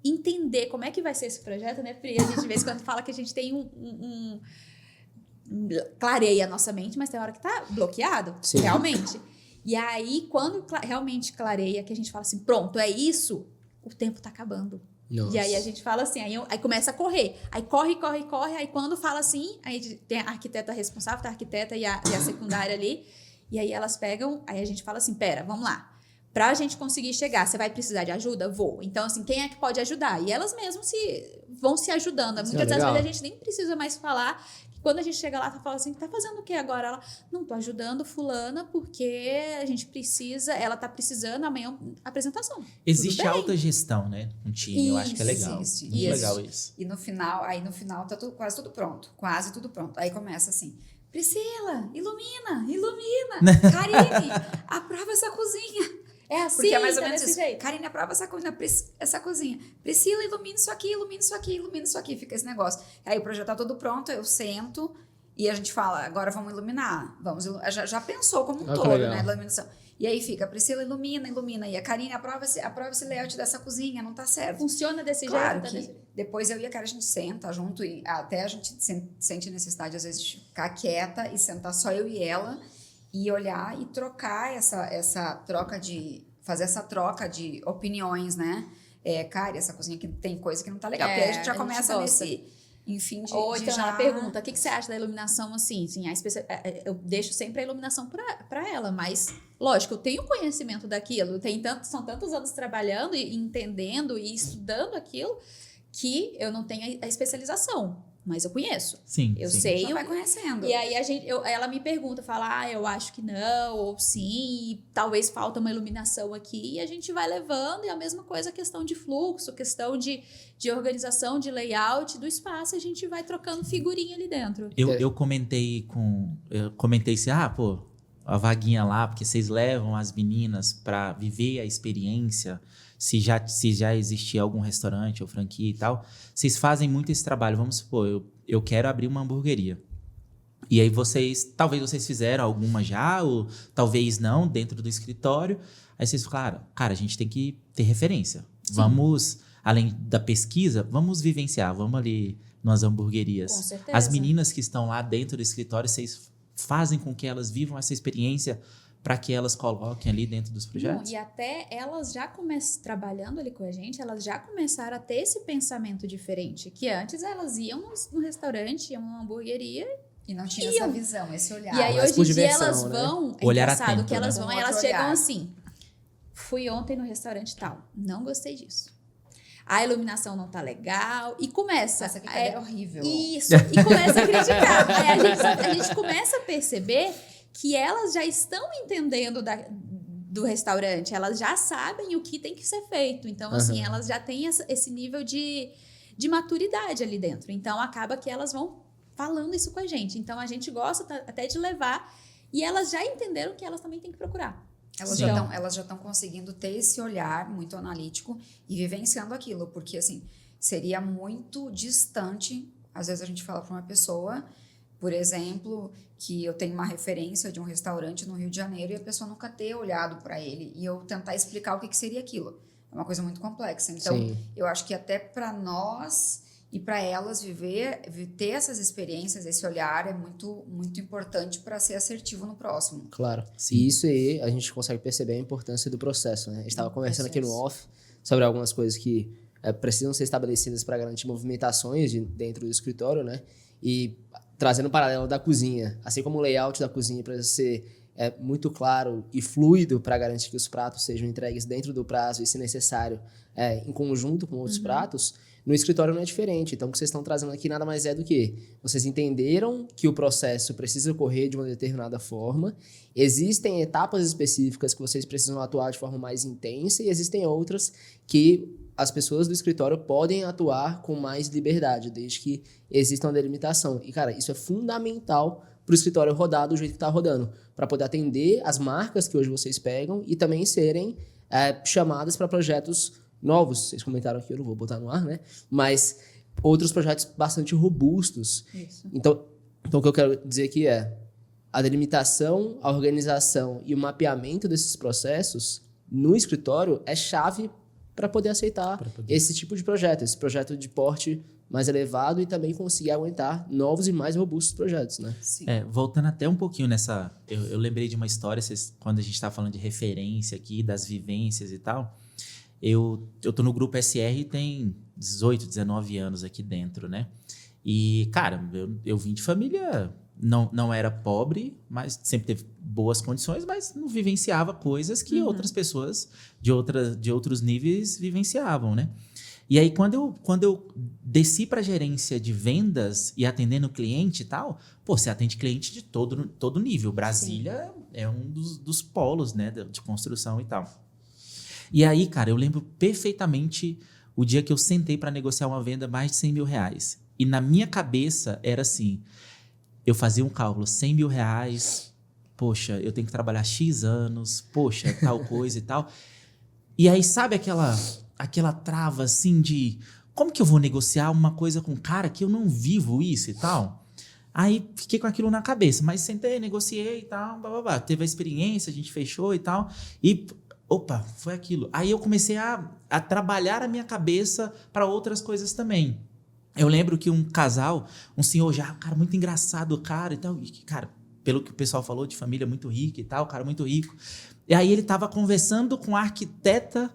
entender como é que vai ser esse projeto, né, Pri? A gente, de vez em quando, fala que a gente tem clareia a nossa mente, mas tem hora que tá bloqueado, Sim. realmente. E aí, quando realmente clareia, que a gente fala assim, pronto, é isso, o tempo tá acabando. Nossa. E aí a gente fala assim, aí começa a correr. Aí corre, aí quando fala assim, aí tem a arquiteta responsável, a arquiteta e a secundária ali, e aí elas pegam, aí a gente fala assim, pera, vamos lá. Pra gente conseguir chegar, você vai precisar de ajuda? Vou. Então, assim, quem é que pode ajudar? E elas mesmas vão se ajudando. Muitas das legal. vezes a gente nem precisa mais falar. Quando a gente chega lá, fala assim, tá fazendo o que agora? Ela, não, tô ajudando fulana porque a gente precisa, ela tá precisando amanhã apresentação. Existe Tudo bem. autogestão, né? Um time, eu acho que é legal. Existe. Muito legal isso. E no final tá quase tudo pronto. Quase tudo pronto. Aí começa assim, Priscila, ilumina. Karine, aprova essa cozinha. É assim, Porque é mais ou tá menos desse isso. jeito. Karine, aprova essa cozinha. Priscila, ilumina isso aqui. Fica esse negócio. Aí o projeto tá todo pronto, eu sento e a gente fala, agora vamos iluminar. Já pensou como um Ah, que todo, legal. né? Iluminação. E aí fica, Priscila, ilumina. E a Karine, aprova esse layout dessa cozinha, não tá certo. Funciona desse Claro jeito, tá que desse jeito. depois eu e a Karen, a gente senta junto e até a gente sente necessidade, às vezes, de ficar quieta e sentar só eu e ela e olhar e trocar essa troca fazer essa troca de opiniões, né? Cara, essa cozinha aqui tem coisa que não tá legal. Porque aí a gente já começa gosta. nesse, enfim, de Ou então já... ela pergunta, o que você acha da iluminação assim? Eu deixo sempre a iluminação pra ela, mas, lógico, eu tenho conhecimento daquilo. São tantos anos trabalhando e entendendo e estudando aquilo que eu não tenho a especialização. Mas eu conheço. Sim, Eu sim. sei. Já vai conhecendo. E aí ela me pergunta, fala, eu acho que não, ou sim, e talvez falta uma iluminação aqui, e a gente vai levando, e a mesma coisa a questão de fluxo, questão de organização, de layout do espaço, a gente vai trocando figurinha ali dentro. Eu comentei assim, a vaguinha lá, porque vocês levam as meninas para viver a experiência, se já existia algum restaurante ou franquia e tal, vocês fazem muito esse trabalho. Vamos supor, eu quero abrir uma hamburgueria. E aí talvez vocês fizeram alguma já, ou talvez não, dentro do escritório. Aí vocês falaram, cara, a gente tem que ter referência. Sim. Vamos, além da pesquisa, vamos vivenciar, vamos ali nas hamburguerias. Com certeza. As meninas que estão lá dentro do escritório, vocês fazem com que elas vivam essa experiência para que elas coloquem ali dentro dos projetos? Não, e até elas já trabalhando ali com a gente, elas já começaram a ter esse pensamento diferente, que antes elas iam no restaurante, iam numa hamburgueria, E não tinha essa visão, esse olhar. e aí mas hoje por em dia diversão, elas né? vão, é Olhar engraçado atento, que elas né? vão, Um elas outro chegam olhar. assim, fui ontem no restaurante tal, não gostei disso. A iluminação não tá legal, e começa... Essa cadeira é horrível. Isso, e começa a criticar. Aí a gente começa a perceber que elas já estão entendendo do restaurante, elas já sabem o que tem que ser feito. Então, assim, elas já têm esse nível de maturidade ali dentro. Então, acaba que elas vão falando isso com a gente. Então, a gente gosta até de levar, e elas já entenderam que elas também têm que procurar. Elas já estão conseguindo ter esse olhar muito analítico e vivenciando aquilo, porque assim, seria muito distante, às vezes a gente fala para uma pessoa, por exemplo, que eu tenho uma referência de um restaurante no Rio de Janeiro e a pessoa nunca ter olhado para ele e eu tentar explicar o que seria aquilo. É uma coisa muito complexa. Então, Sim. eu acho que até para nós E para elas ter essas experiências, esse olhar é muito, muito importante para ser assertivo no próximo. Claro. Sim. E isso aí a gente consegue perceber a importância do processo, né? A gente estava conversando aqui no off sobre algumas coisas que precisam ser estabelecidas para garantir movimentações dentro do escritório, né? E trazendo o paralelo da cozinha, assim como o layout da cozinha precisa ser muito claro e fluido para garantir que os pratos sejam entregues dentro do prazo e, se necessário, em conjunto com outros pratos, no escritório não é diferente. Então, o que vocês estão trazendo aqui nada mais é do que vocês entenderam que o processo precisa ocorrer de uma determinada forma, existem etapas específicas que vocês precisam atuar de forma mais intensa e existem outras que as pessoas do escritório podem atuar com mais liberdade, desde que exista uma delimitação. E, cara, isso é fundamental para o escritório rodar do jeito que está rodando, para poder atender as marcas que hoje vocês pegam e também serem chamadas para projetos novos. Vocês comentaram aqui, eu não vou botar no ar, né? Mas outros projetos bastante robustos. Isso. Então, o que eu quero dizer aqui é a delimitação, a organização e o mapeamento desses processos no escritório é chave para poder aceitar esse tipo de projeto, esse projeto de porte mais elevado e também conseguir aguentar novos e mais robustos projetos, né? Sim. Voltando até um pouquinho nessa... Eu lembrei de uma história, quando a gente estava falando de referência aqui, das vivências e tal. Eu tô no grupo SR tem 18, 19 anos aqui dentro, né? E, cara, eu vim de família... Não era pobre, mas sempre teve boas condições, mas não vivenciava coisas que outras pessoas de outros níveis vivenciavam, né? E aí, quando eu desci para gerência de vendas e atendendo cliente e tal, você atende cliente de todo nível. Brasília é um dos polos, né, de construção e tal. E aí, cara, eu lembro perfeitamente o dia que eu sentei para negociar uma venda mais de 100 mil reais. E na minha cabeça era assim... Eu fazia um cálculo, 100 mil reais, poxa, eu tenho que trabalhar X anos, poxa, tal coisa e tal. E aí, sabe aquela trava, assim, de como que eu vou negociar uma coisa com um cara que eu não vivo isso e tal? Aí, fiquei com aquilo na cabeça, mas sentei, negociei e tal, blá. Teve a experiência, a gente fechou e tal, e, opa, foi aquilo. Aí, eu comecei a trabalhar a minha cabeça para outras coisas também. Eu lembro que um casal, um senhor já, cara, muito engraçado, cara, e tal, e, cara, pelo que o pessoal falou, de família muito rica e tal, cara muito rico. E aí ele estava conversando com a arquiteta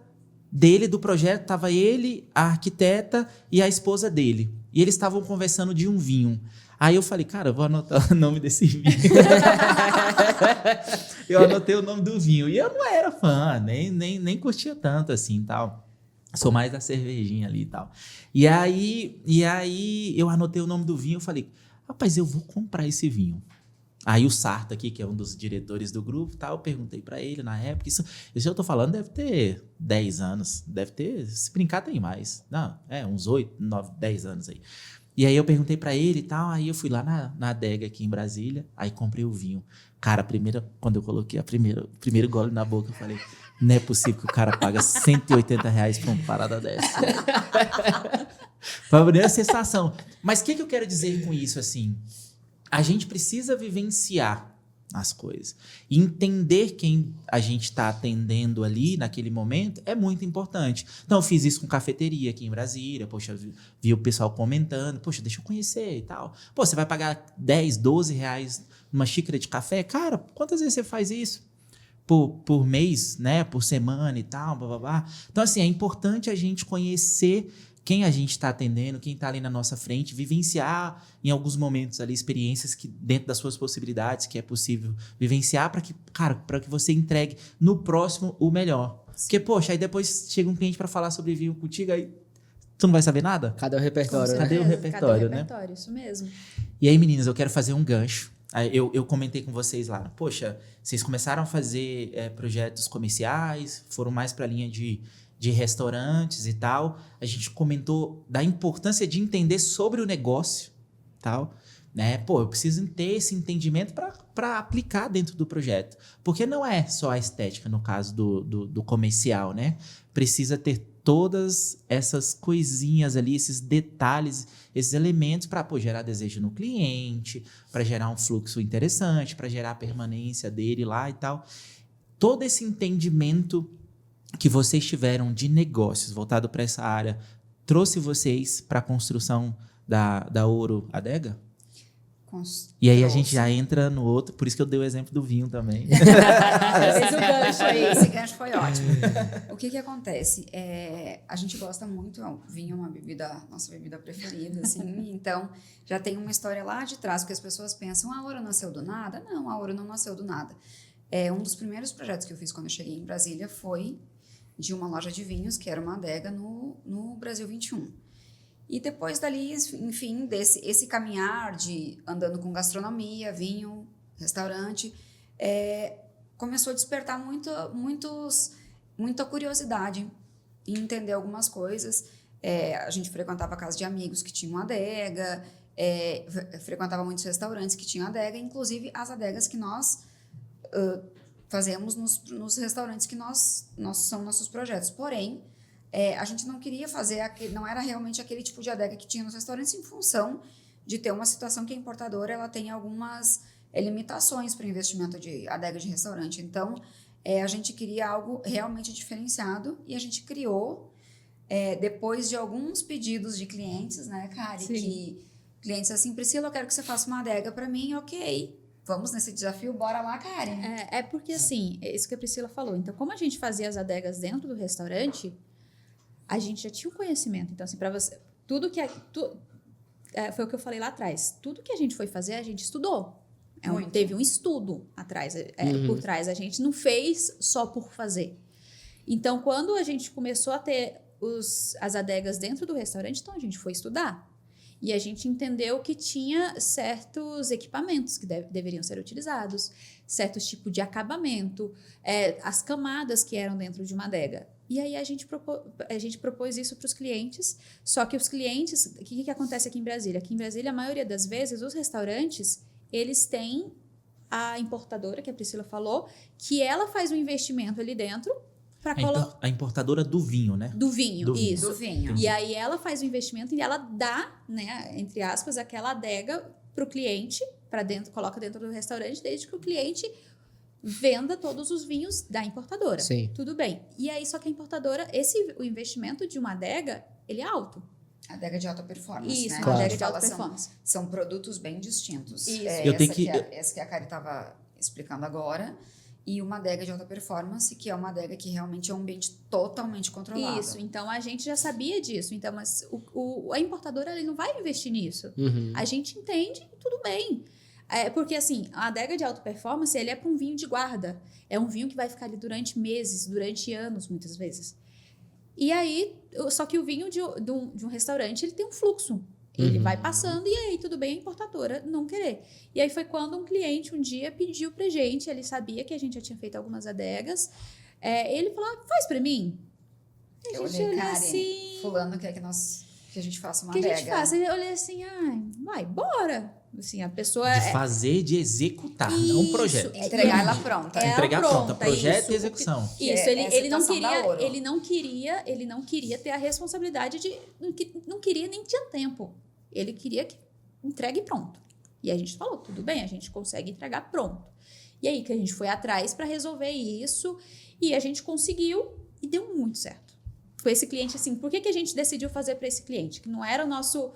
dele do projeto, estava ele, a arquiteta e a esposa dele. E eles estavam conversando de um vinho. Aí eu falei, cara, eu vou anotar o nome desse vinho. Eu anotei o nome do vinho. E eu não era fã, nem curtia tanto assim e tal. Sou mais da cervejinha ali e tal. E aí eu anotei o nome do vinho e falei, rapaz, eu vou comprar esse vinho. Aí o Sarto aqui, que é um dos diretores do grupo, tal, eu perguntei pra ele na época, isso eu tô falando deve ter 10 anos, deve ter, se brincar tem mais. Não, uns 8, 9, 10 anos aí. E aí eu perguntei pra ele e tal, aí eu fui lá na adega aqui em Brasília, aí comprei o vinho. Cara, quando eu coloquei o primeiro gole na boca, eu falei, não é possível que o cara paga 180 reais por uma parada dessa. Foi a primeira sensação. Mas o que eu quero dizer com isso, assim? A gente precisa vivenciar as coisas. E entender quem a gente está atendendo ali naquele momento é muito importante. Então, eu fiz isso com cafeteria aqui em Brasília. Poxa, vi o pessoal comentando. Poxa, deixa eu conhecer e tal. Pô, você vai pagar 10, 12 reais numa xícara de café? Cara, quantas vezes você faz isso? Por mês, né? Por semana e tal, blá, blá, blá. Então, assim, é importante a gente conhecer quem a gente está atendendo, quem está ali na nossa frente, vivenciar em alguns momentos ali experiências que dentro das suas possibilidades, que é possível vivenciar para que você entregue no próximo o melhor. Porque, poxa, aí depois chega um cliente para falar sobre vinho contigo, aí tu não vai saber nada? Cadê o repertório? Com Né? Cadê o certeza, repertório, cadê o né? repertório, isso mesmo. E aí, meninas, eu quero fazer um gancho. Eu comentei com vocês lá, poxa, vocês começaram a fazer projetos comerciais, foram mais para a linha de restaurantes e tal. A gente comentou da importância de entender sobre o negócio, tal, né? Pô, eu preciso ter esse entendimento para aplicar dentro do projeto. Porque não é só a estética, no caso do comercial, né? Precisa ter todas essas coisinhas ali, esses detalhes, esses elementos para gerar desejo no cliente, para gerar um fluxo interessante, para gerar a permanência dele lá e tal. Todo esse entendimento que vocês tiveram de negócios voltado para essa área, trouxe vocês para a construção da Ouro Adega? E aí a gente já entra no outro, por isso que eu dei o exemplo do vinho também. Fez o gancho aí. Esse gancho foi ótimo. O que acontece? A gente gosta muito, o vinho é uma bebida, nossa bebida preferida, assim, então já tem uma história lá de trás, porque as pessoas pensam, a Ouro nasceu do nada? Não, a Ouro não nasceu do nada. Um dos primeiros projetos que eu fiz quando eu cheguei em Brasília foi de uma loja de vinhos, que era uma adega no Brasil 21. E depois dali, enfim, esse caminhar de andando com gastronomia, vinho, restaurante, começou a despertar muita curiosidade em entender algumas coisas. A gente frequentava a casa de amigos que tinham adega, frequentava muitos restaurantes que tinham adega, inclusive as adegas que nós fazemos nos restaurantes que são nossos projetos. Porém, a gente não queria fazer, não era realmente aquele tipo de adega que tinha nos restaurantes, em função de ter uma situação que a importadora ela tem algumas limitações para o investimento de adega de restaurante. Então, a gente queria algo realmente diferenciado e a gente criou, depois de alguns pedidos de clientes, né, Kari? Sim. Que clientes assim, Priscila, eu quero que você faça uma adega para mim, ok. Vamos nesse desafio, bora lá, Kari. Porque assim, é isso que a Priscila falou. Então, como a gente fazia as adegas dentro do restaurante, a gente já tinha um conhecimento. Então, assim, para você, tudo que foi o que eu falei lá atrás. Tudo que a gente foi fazer, a gente estudou. Teve um estudo atrás, por trás. A gente não fez só por fazer. Então, quando a gente começou a ter as adegas dentro do restaurante, então a gente foi estudar. E a gente entendeu que tinha certos equipamentos que deveriam ser utilizados, certos tipos de acabamento, as camadas que eram dentro de uma adega. E aí a gente propôs isso para os clientes, só que os clientes, o que acontece aqui em Brasília? Aqui em Brasília, a maioria das vezes, os restaurantes, eles têm a importadora, que a Priscila falou, que ela faz um investimento ali dentro para colocar... A importadora do vinho, né? Do vinho, isso. Do vinho. E aí ela faz o investimento e ela dá, né, entre aspas, aquela adega para o cliente, para dentro, coloca dentro do restaurante, desde que o cliente venda todos os vinhos da importadora. Sim. Tudo bem. E aí, só que a importadora, o investimento de uma adega, ele é alto. Adega de alta performance, Isso, né? uma Claro. adega de alta performance. São produtos bem distintos. Isso. Essa que a Kari estava explicando agora. E uma adega de alta performance, que é uma adega que realmente é um ambiente totalmente controlado. Isso, então a gente já sabia disso. Então, mas a importadora, ele não vai investir nisso. Uhum. A gente entende e tudo bem. Porque, assim, a adega de alta performance, ele é para um vinho de guarda. É um vinho que vai ficar ali durante meses, durante anos, muitas vezes. E aí, só que o vinho de um restaurante, ele tem um fluxo. Ele vai passando e aí, tudo bem, a importadora não querer. E aí foi quando um cliente um dia pediu pra gente, ele sabia que a gente já tinha feito algumas adegas, ele falou, faz pra mim? Eu olhei, Kari, fulano quer que a gente faça uma adega. Que a gente faça. Eu olhei assim, vai, bora. Assim, a pessoa... De fazer, de executar, não um projeto. Entregar ela pronta. Entregar pronta, projeto isso. e execução. Isso, ele não queria ter a responsabilidade de... Não queria, nem tinha tempo. Ele queria que entregue pronto. E a gente falou, tudo bem, a gente consegue entregar pronto. E aí que a gente foi atrás para resolver isso e a gente conseguiu e deu muito certo. Com esse cliente, assim, por que a gente decidiu fazer para esse cliente? Que não era o nosso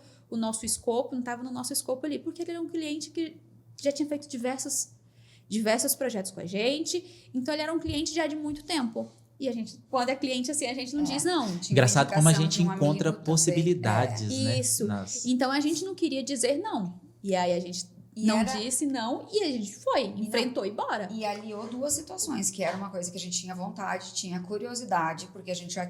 escopo, não estava no nosso escopo ali, porque ele era um cliente que já tinha feito diversos projetos com a gente, então ele era um cliente já de muito tempo. E a gente, quando é cliente assim, a gente não diz não. Engraçado como a gente encontra possibilidades, né? Isso. Então a gente não queria dizer não. E aí a gente disse não e a gente foi, enfrentou e bora. E aliou duas situações, que era uma coisa que a gente tinha vontade, tinha curiosidade, porque a gente já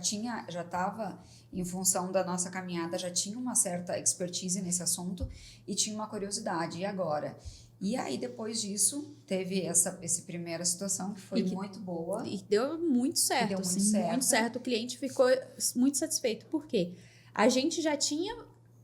estava, em função da nossa caminhada, já tinha uma certa expertise nesse assunto e tinha uma curiosidade. E agora? E aí, depois disso, teve essa primeira situação que foi muito boa. E deu muito certo. Muito certo. O cliente ficou muito satisfeito. Por quê? A gente já tinha...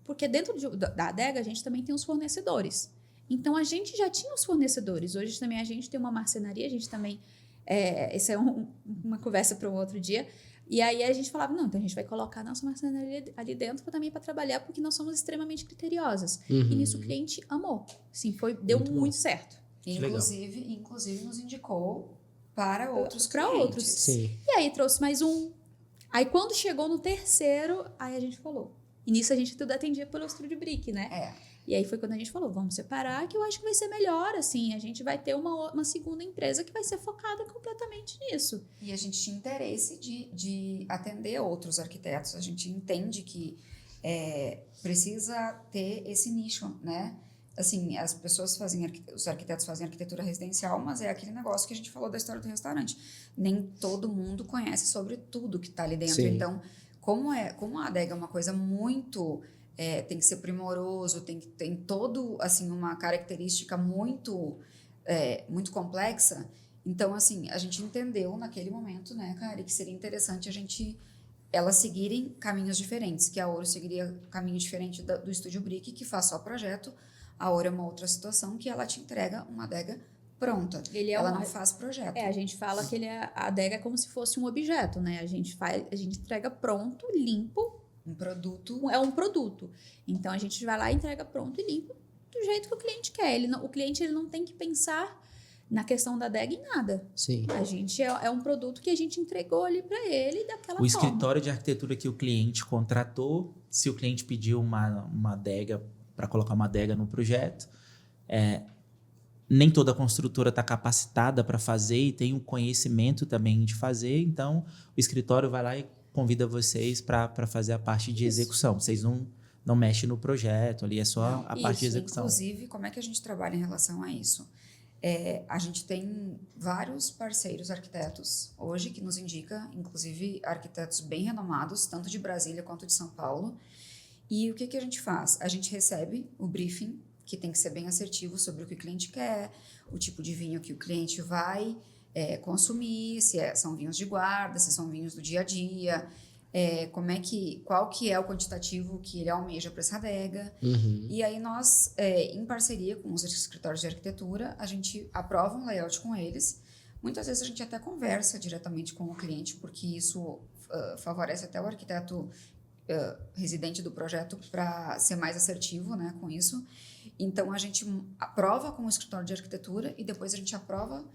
Porque dentro da adega, a gente também tem os fornecedores. Então, a gente já tinha os fornecedores. Hoje também a gente tem uma marcenaria, a gente também... Essa é uma conversa para um outro dia. E aí a gente falava, não, então a gente vai colocar a nossa marcenaria ali dentro também para trabalhar, porque nós somos extremamente criteriosas. E nisso o cliente amou. Sim, deu muito certo. Inclusive nos indicou para outros clientes. Sim. E aí trouxe mais um. Aí quando chegou no terceiro, aí a gente falou. E nisso a gente tudo atendia pelo Estúdio Brick, né? E aí foi quando a gente falou, vamos separar, que eu acho que vai ser melhor, assim. A gente vai ter uma segunda empresa que vai ser focada completamente nisso. E a gente tinha interesse de atender outros arquitetos. A gente entende que precisa ter esse nicho, né? Assim, as pessoas os arquitetos fazem arquitetura residencial, mas é aquele negócio que a gente falou da história do restaurante. Nem todo mundo conhece sobre tudo que está ali dentro. Sim. Então, como a adega é uma coisa muito... tem que ser primoroso, tem todo, assim, uma característica muito complexa. Então, assim, a gente entendeu naquele momento, né, Kari, que seria interessante elas seguirem caminhos diferentes, que a Ouro seguiria caminho diferente do Estúdio Brick, que faz só projeto. A Ouro é uma outra situação que ela te entrega uma adega pronta. Ela não faz projeto. A gente fala que a adega é como se fosse um objeto, né? A gente entrega pronto, limpo. Um produto. É um produto. Então, a gente vai lá e entrega pronto e limpo do jeito que o cliente quer. O cliente ele não tem que pensar na questão da adega em nada. Sim. A gente é um produto que a gente entregou ali para ele daquela O forma. escritório de arquitetura que o cliente contratou, se o cliente pediu uma adega, para colocar uma adega no projeto, nem toda construtora está capacitada para fazer e tem o conhecimento também de fazer, então o escritório vai lá e convida vocês para fazer a parte de execução. Vocês não mexem no projeto, ali é só a parte de execução. Inclusive, como é que a gente trabalha em relação a isso? A gente tem vários parceiros arquitetos hoje que nos indica, inclusive arquitetos bem renomados, tanto de Brasília quanto de São Paulo. E o que a gente faz? A gente recebe o briefing, que tem que ser bem assertivo sobre o que o cliente quer, o tipo de vinho que o cliente vai consumir, são vinhos de guarda, se são vinhos do dia a dia, qual que é o quantitativo que ele almeja para essa adega. Uhum. E aí nós, em parceria com os escritórios de arquitetura, a gente aprova um layout com eles. Muitas vezes a gente até conversa diretamente com o cliente, porque isso favorece até o arquiteto residente do projeto para ser mais assertivo, né, com isso. Então, a gente aprova com o escritório de arquitetura e depois a gente aprova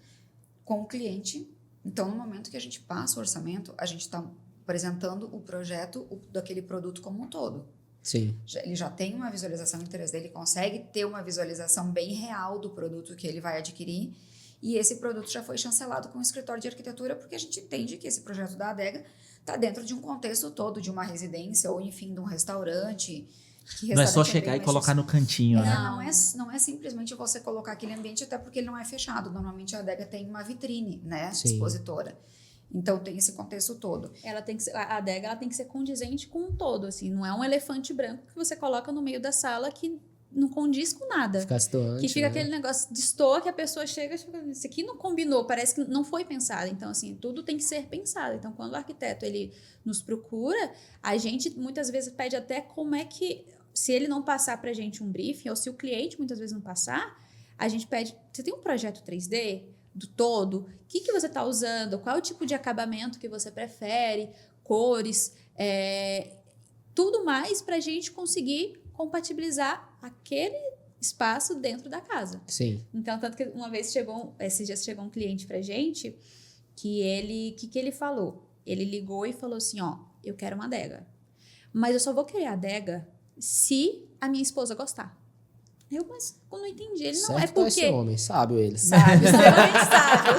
com o cliente. Então, no momento que a gente passa o orçamento, a gente está apresentando o projeto daquele produto como um todo. Sim. Ele já tem uma visualização em 3D, ele consegue ter uma visualização bem real do produto que ele vai adquirir, e esse produto já foi chancelado com o escritório de arquitetura, porque a gente entende que esse projeto da adega está dentro de um contexto todo, de uma residência ou, enfim, de um restaurante. Não é só chegar e colocar no cantinho, né? Não é simplesmente você colocar aquele ambiente, até porque ele não é fechado. Normalmente a adega tem uma vitrine, né, Sim. expositora. Então tem esse contexto todo. A adega ela tem que ser condizente com um todo, assim. Não é um elefante branco que você coloca no meio da sala que não condiz com nada. Fica distoante, que fica né? aquele negócio destoa que a pessoa chega e fala, isso aqui não combinou, parece que não foi pensado. Então, assim, tudo tem que ser pensado. Então, quando o arquiteto ele nos procura, a gente muitas vezes pede até como é que, se ele não passar pra gente um briefing, ou se o cliente muitas vezes não passar, a gente pede, você tem um projeto 3D do todo? O que você está usando? Qual é o tipo de acabamento que você prefere? Cores? Tudo mais pra gente conseguir compatibilizar aquele espaço dentro da casa. Sim. Então, tanto que esses dias chegou um cliente pra gente que ele falou? Ele ligou e falou assim, ó, eu quero uma adega, mas eu só vou querer a adega se a minha esposa gostar. Mas eu não entendi. Ele não é Certo porque... esse homem, sábio ele. Sabe, extremamente sábio.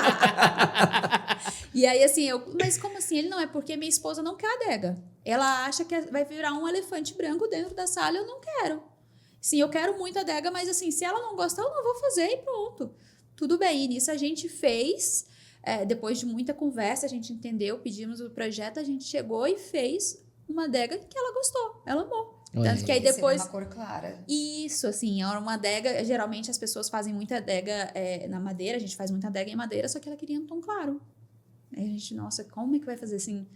E aí, assim, mas como assim? Ele não é porque minha esposa não quer adega. Ela acha que vai virar um elefante branco dentro da sala, eu não quero. Sim, eu quero muito adega, mas assim, se ela não gostar, eu não vou fazer e pronto. Tudo bem, e nisso a gente fez, depois de muita conversa, a gente entendeu, pedimos o projeto, a gente chegou e fez uma adega que ela gostou, ela amou. Tanto que aí depois... Uma cor clara. Isso, assim, é uma adega... Geralmente as pessoas fazem muita adega na madeira, a gente faz muita adega em madeira, só que ela queria um tom claro. Aí a gente, nossa, como é que vai fazer assim?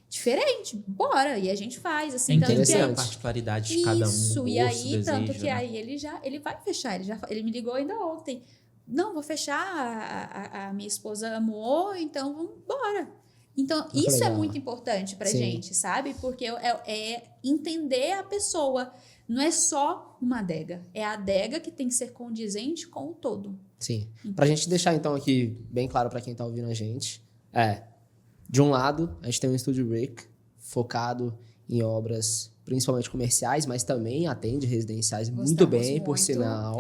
Diferente, bora! E a gente faz, assim. É interessante tanto que a particularidade de cada um. Isso, e gosto, aí, desejo, tanto que né? aí ele vai fechar, ele me ligou ainda ontem. Não, vou fechar, a minha esposa amou, então vamos embora. Então, isso legal. é muito importante pra Sim. gente, sabe? Porque é entender a pessoa. Não é só uma adega. É a adega que tem que ser condizente com o todo. Sim. Pra gente deixar, então, aqui bem claro pra quem tá ouvindo a gente, de um lado, a gente tem um Estúdio Brick, focado em obras principalmente comerciais, mas também atende residenciais muito Gostamos bem, por muito. sinal.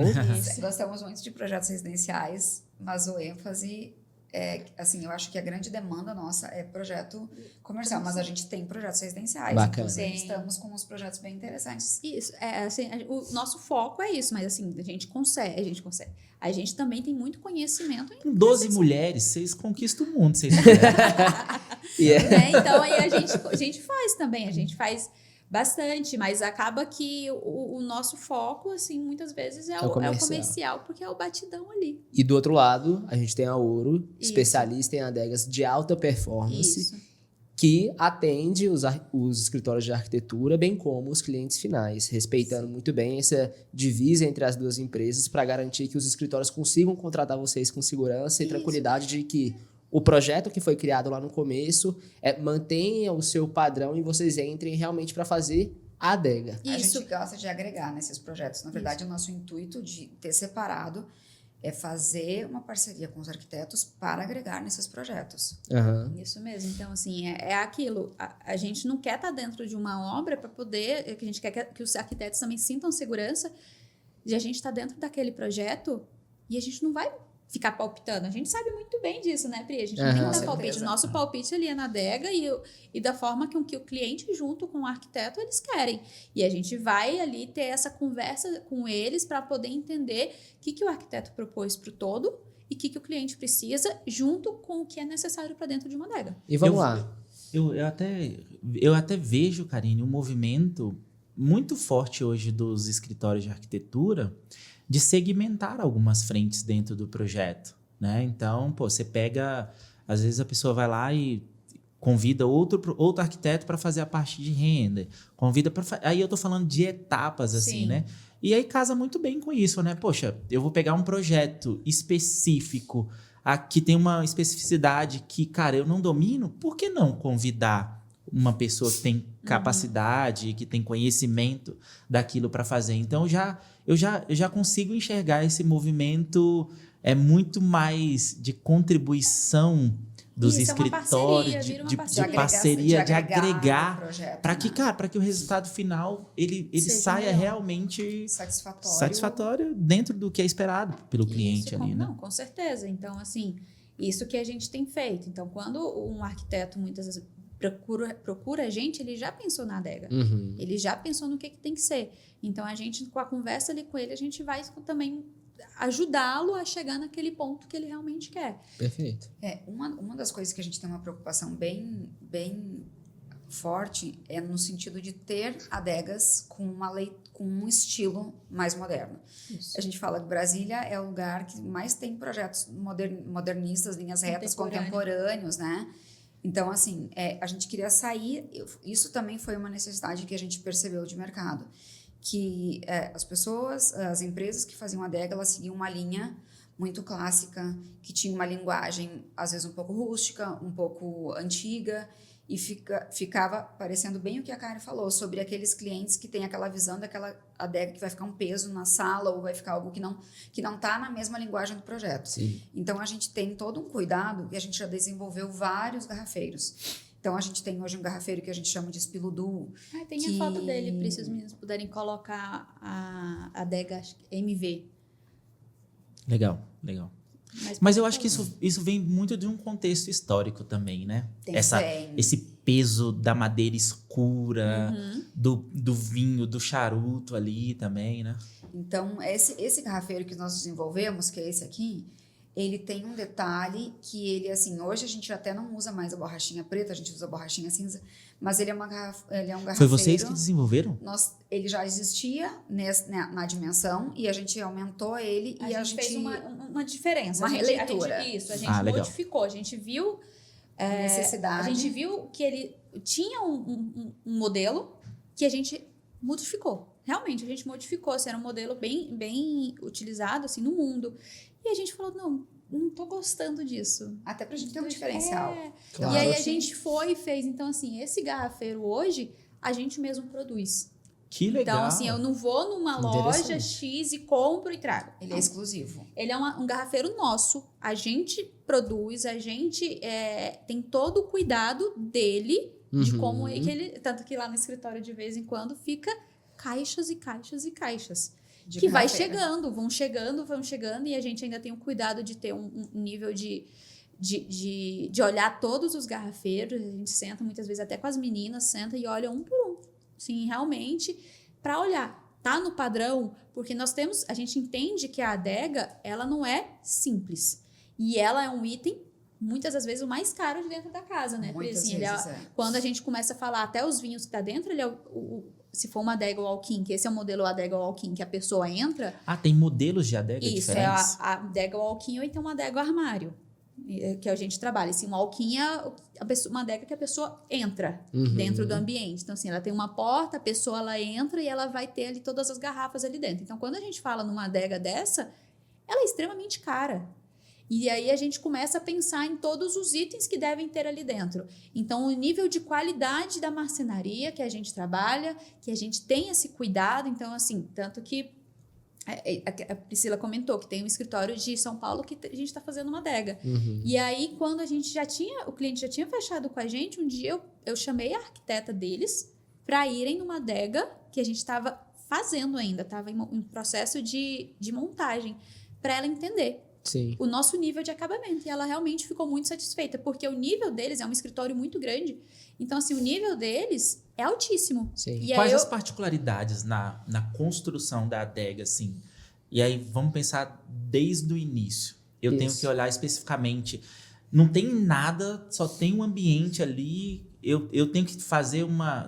Gostamos muito de projetos residenciais, mas o ênfase é, assim, eu acho que a grande demanda nossa é projeto comercial, mas a gente tem projetos residenciais. Bacana. Inclusive, Sim. estamos com uns projetos bem interessantes. Isso, assim, o nosso foco é isso, mas assim, a gente consegue. A gente também tem muito conhecimento Com 12 mulheres, vocês conquistam o mundo, vocês puderem. né? Então aí a gente faz também, a gente faz bastante, mas acaba que o nosso foco, assim, muitas vezes é o comercial, porque é o batidão ali. E do outro lado, a gente tem a Ouro, Isso. especialista em adegas de alta performance, Isso. que atende os escritórios de arquitetura, bem como os clientes finais, respeitando muito bem essa divisa entre as duas empresas para garantir que os escritórios consigam contratar vocês com segurança e Isso. tranquilidade de que o projeto que foi criado lá no começo mantenha o seu padrão e vocês entrem realmente para fazer a adega. A Isso. gente gosta de agregar nesses projetos. Na verdade, o nosso intuito de ter separado é fazer uma parceria com os arquitetos para agregar nesses projetos. Aham. Isso mesmo. Então, assim, é aquilo. A gente não quer estar dentro de uma obra para poder. Que a gente quer que os arquitetos também sintam segurança de a gente estar dentro daquele projeto e a gente não vai ficar palpitando. A gente sabe muito bem disso, né, Pri? A gente não tem que Aham. dar Com palpite. O certeza. nosso palpite ali é na adega e da forma que o cliente, junto com o arquiteto, eles querem. E a gente vai ali ter essa conversa com eles para poder entender o que o arquiteto propôs para o todo e o que o cliente precisa, junto com o que é necessário para dentro de uma adega. E vamos Eu- lá. Eu até vejo, Karine, um movimento muito forte hoje dos escritórios de arquitetura de segmentar algumas frentes dentro do projeto, né? Então, pô, você pega, às vezes a pessoa vai lá e convida outro arquiteto para fazer a parte de renda, aí eu tô falando de etapas assim, Sim. né? E aí casa muito bem com isso, né? Poxa, eu vou pegar um projeto específico, aqui tem uma especificidade que, cara, eu não domino, por que não convidar uma pessoa que tem capacidade, que tem conhecimento daquilo para fazer? Então, eu já consigo enxergar esse movimento muito mais de contribuição dos Isso, é uma escritórios, parceria, vira uma de parceria. parceria, de agregar, no projeto, para que, né? cara, para que o resultado final ele Seja saia melhor. realmente satisfatório. dentro do que é esperado pelo cliente Isso, ali, né? Não, com certeza. Então, assim, isso que a gente tem feito. Então, quando um arquiteto muitas vezes procura a gente, ele já pensou na adega. Uhum. Ele já pensou no que tem que ser. Então, a gente, com a conversa ali com ele, a gente vai também ajudá-lo a chegar naquele ponto que ele realmente quer. Perfeito. Uma das coisas que a gente tem uma preocupação bem forte é no sentido de ter adegas com um estilo mais moderno. Isso. A gente fala que Brasília é o lugar que mais tem projetos modernistas, linhas retas, contemporâneos, né? Então, assim, a gente queria sair. Isso também foi uma necessidade que a gente percebeu de mercado. Que as empresas que faziam adega, elas seguiam uma linha muito clássica, que tinha uma linguagem, às vezes, um pouco rústica, um pouco antiga, e ficava parecendo bem o que a Karen falou, sobre aqueles clientes que têm aquela visão daquela adega que vai ficar um peso na sala ou vai ficar algo que não está na mesma linguagem do projeto. Sim. Então, a gente tem todo um cuidado e a gente já desenvolveu vários garrafeiros. Então, a gente tem hoje um garrafeiro que a gente chama de Espiludu. Tem a foto dele, Pri, se os meninos puderem colocar a adega, acho que MV. Legal. Mas eu acho que isso vem muito de um contexto histórico também, né? Esse peso da madeira escura, do vinho, do charuto ali também, né? Então, esse garrafeiro que nós desenvolvemos, que é esse aqui, ele tem um detalhe que ele, assim, hoje a gente até não usa mais a borrachinha preta, a gente usa a borrachinha cinza, mas ele é um garrafeiro. Foi vocês que desenvolveram? Ele já existia na dimensão e a gente aumentou ele e a gente fez uma diferença. Uma releitura. A gente legal. modificou, a gente viu necessidade. A gente viu que ele tinha um modelo que a gente modificou. Realmente, a gente modificou. Assim, era um modelo bem utilizado assim, no mundo. E a gente falou, não tô gostando disso. Até pra gente ter um diferencial. Claro. E aí a Sim. gente foi e fez. Então, assim, esse garrafeiro hoje, a gente mesmo produz. Que legal. Então, assim, eu não vou numa loja X e compro e trago. Ele é exclusivo. Ele é um garrafeiro nosso. A gente produz, a gente tem todo o cuidado dele de como é que ele... Tanto que lá no escritório, de vez em quando, fica caixas e caixas e caixas. De Que vai garrafeira. vão chegando, e a gente ainda tem o cuidado de ter um nível de olhar todos os garrafeiros. A gente senta, muitas vezes, até com as meninas, senta e olha um por um. Sim, realmente, para olhar. Tá no padrão, porque a gente entende que a adega, ela não é simples. E ela é um item, muitas das vezes, o mais caro de dentro da casa, né? Porque, Muitas assim, vezes quando a gente começa a falar até os vinhos que tá dentro, ele é se for uma adega walk-in, que esse é o modelo adega walk-in, que a pessoa entra... Tem modelos de adega Isso, diferentes? é a adega walk-in ou então uma adega armário, que a gente trabalha. Assim, uma walk-in é uma adega que a pessoa entra dentro do ambiente. Então, assim, ela tem uma porta, a pessoa ela entra e ela vai ter ali todas as garrafas ali dentro. Então, quando a gente fala numa adega dessa, ela é extremamente cara. E aí a gente começa a pensar em todos os itens que devem ter ali dentro. Então, o nível de qualidade da marcenaria que a gente trabalha, que a gente tem esse cuidado. Então, assim, tanto que a Priscila comentou que tem um escritório de São Paulo que a gente está fazendo uma adega. E aí, quando o cliente já tinha fechado com a gente, um dia eu chamei a arquiteta deles para irem numa adega que a gente estava fazendo ainda, estava em processo de montagem, para ela entender Sim. o nosso nível de acabamento. E ela realmente ficou muito satisfeita, porque o nível deles é um escritório muito grande. Então, assim, o nível deles é altíssimo. Sim. E Quais aí as particularidades na construção da adega, assim? E aí, vamos pensar desde o início. Eu tenho que olhar especificamente. Não tem nada, só tem um ambiente ali. Eu tenho que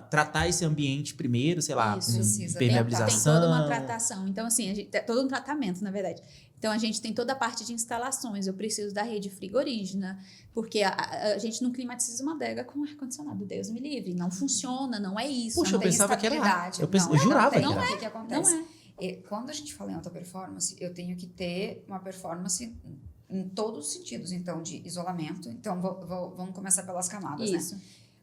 tratar esse ambiente primeiro, sei lá, Isso. com Precisa impermeabilização. tem toda uma tratação. Então, assim, todo um tratamento, na verdade. Então, a gente tem toda a parte de instalações. Eu preciso da rede frigorígena, porque a gente não climatiza uma adega com ar-condicionado. Deus me livre. Não funciona, não é isso. Puxa, não eu tem pensava que era ar. estabilidade. Eu jurava que não era tem. ar. O que acontece? Não é. Quando a gente fala em alta performance, eu tenho que ter uma performance em todos os sentidos. Então, de isolamento. Então, vamos começar pelas camadas, Isso. né?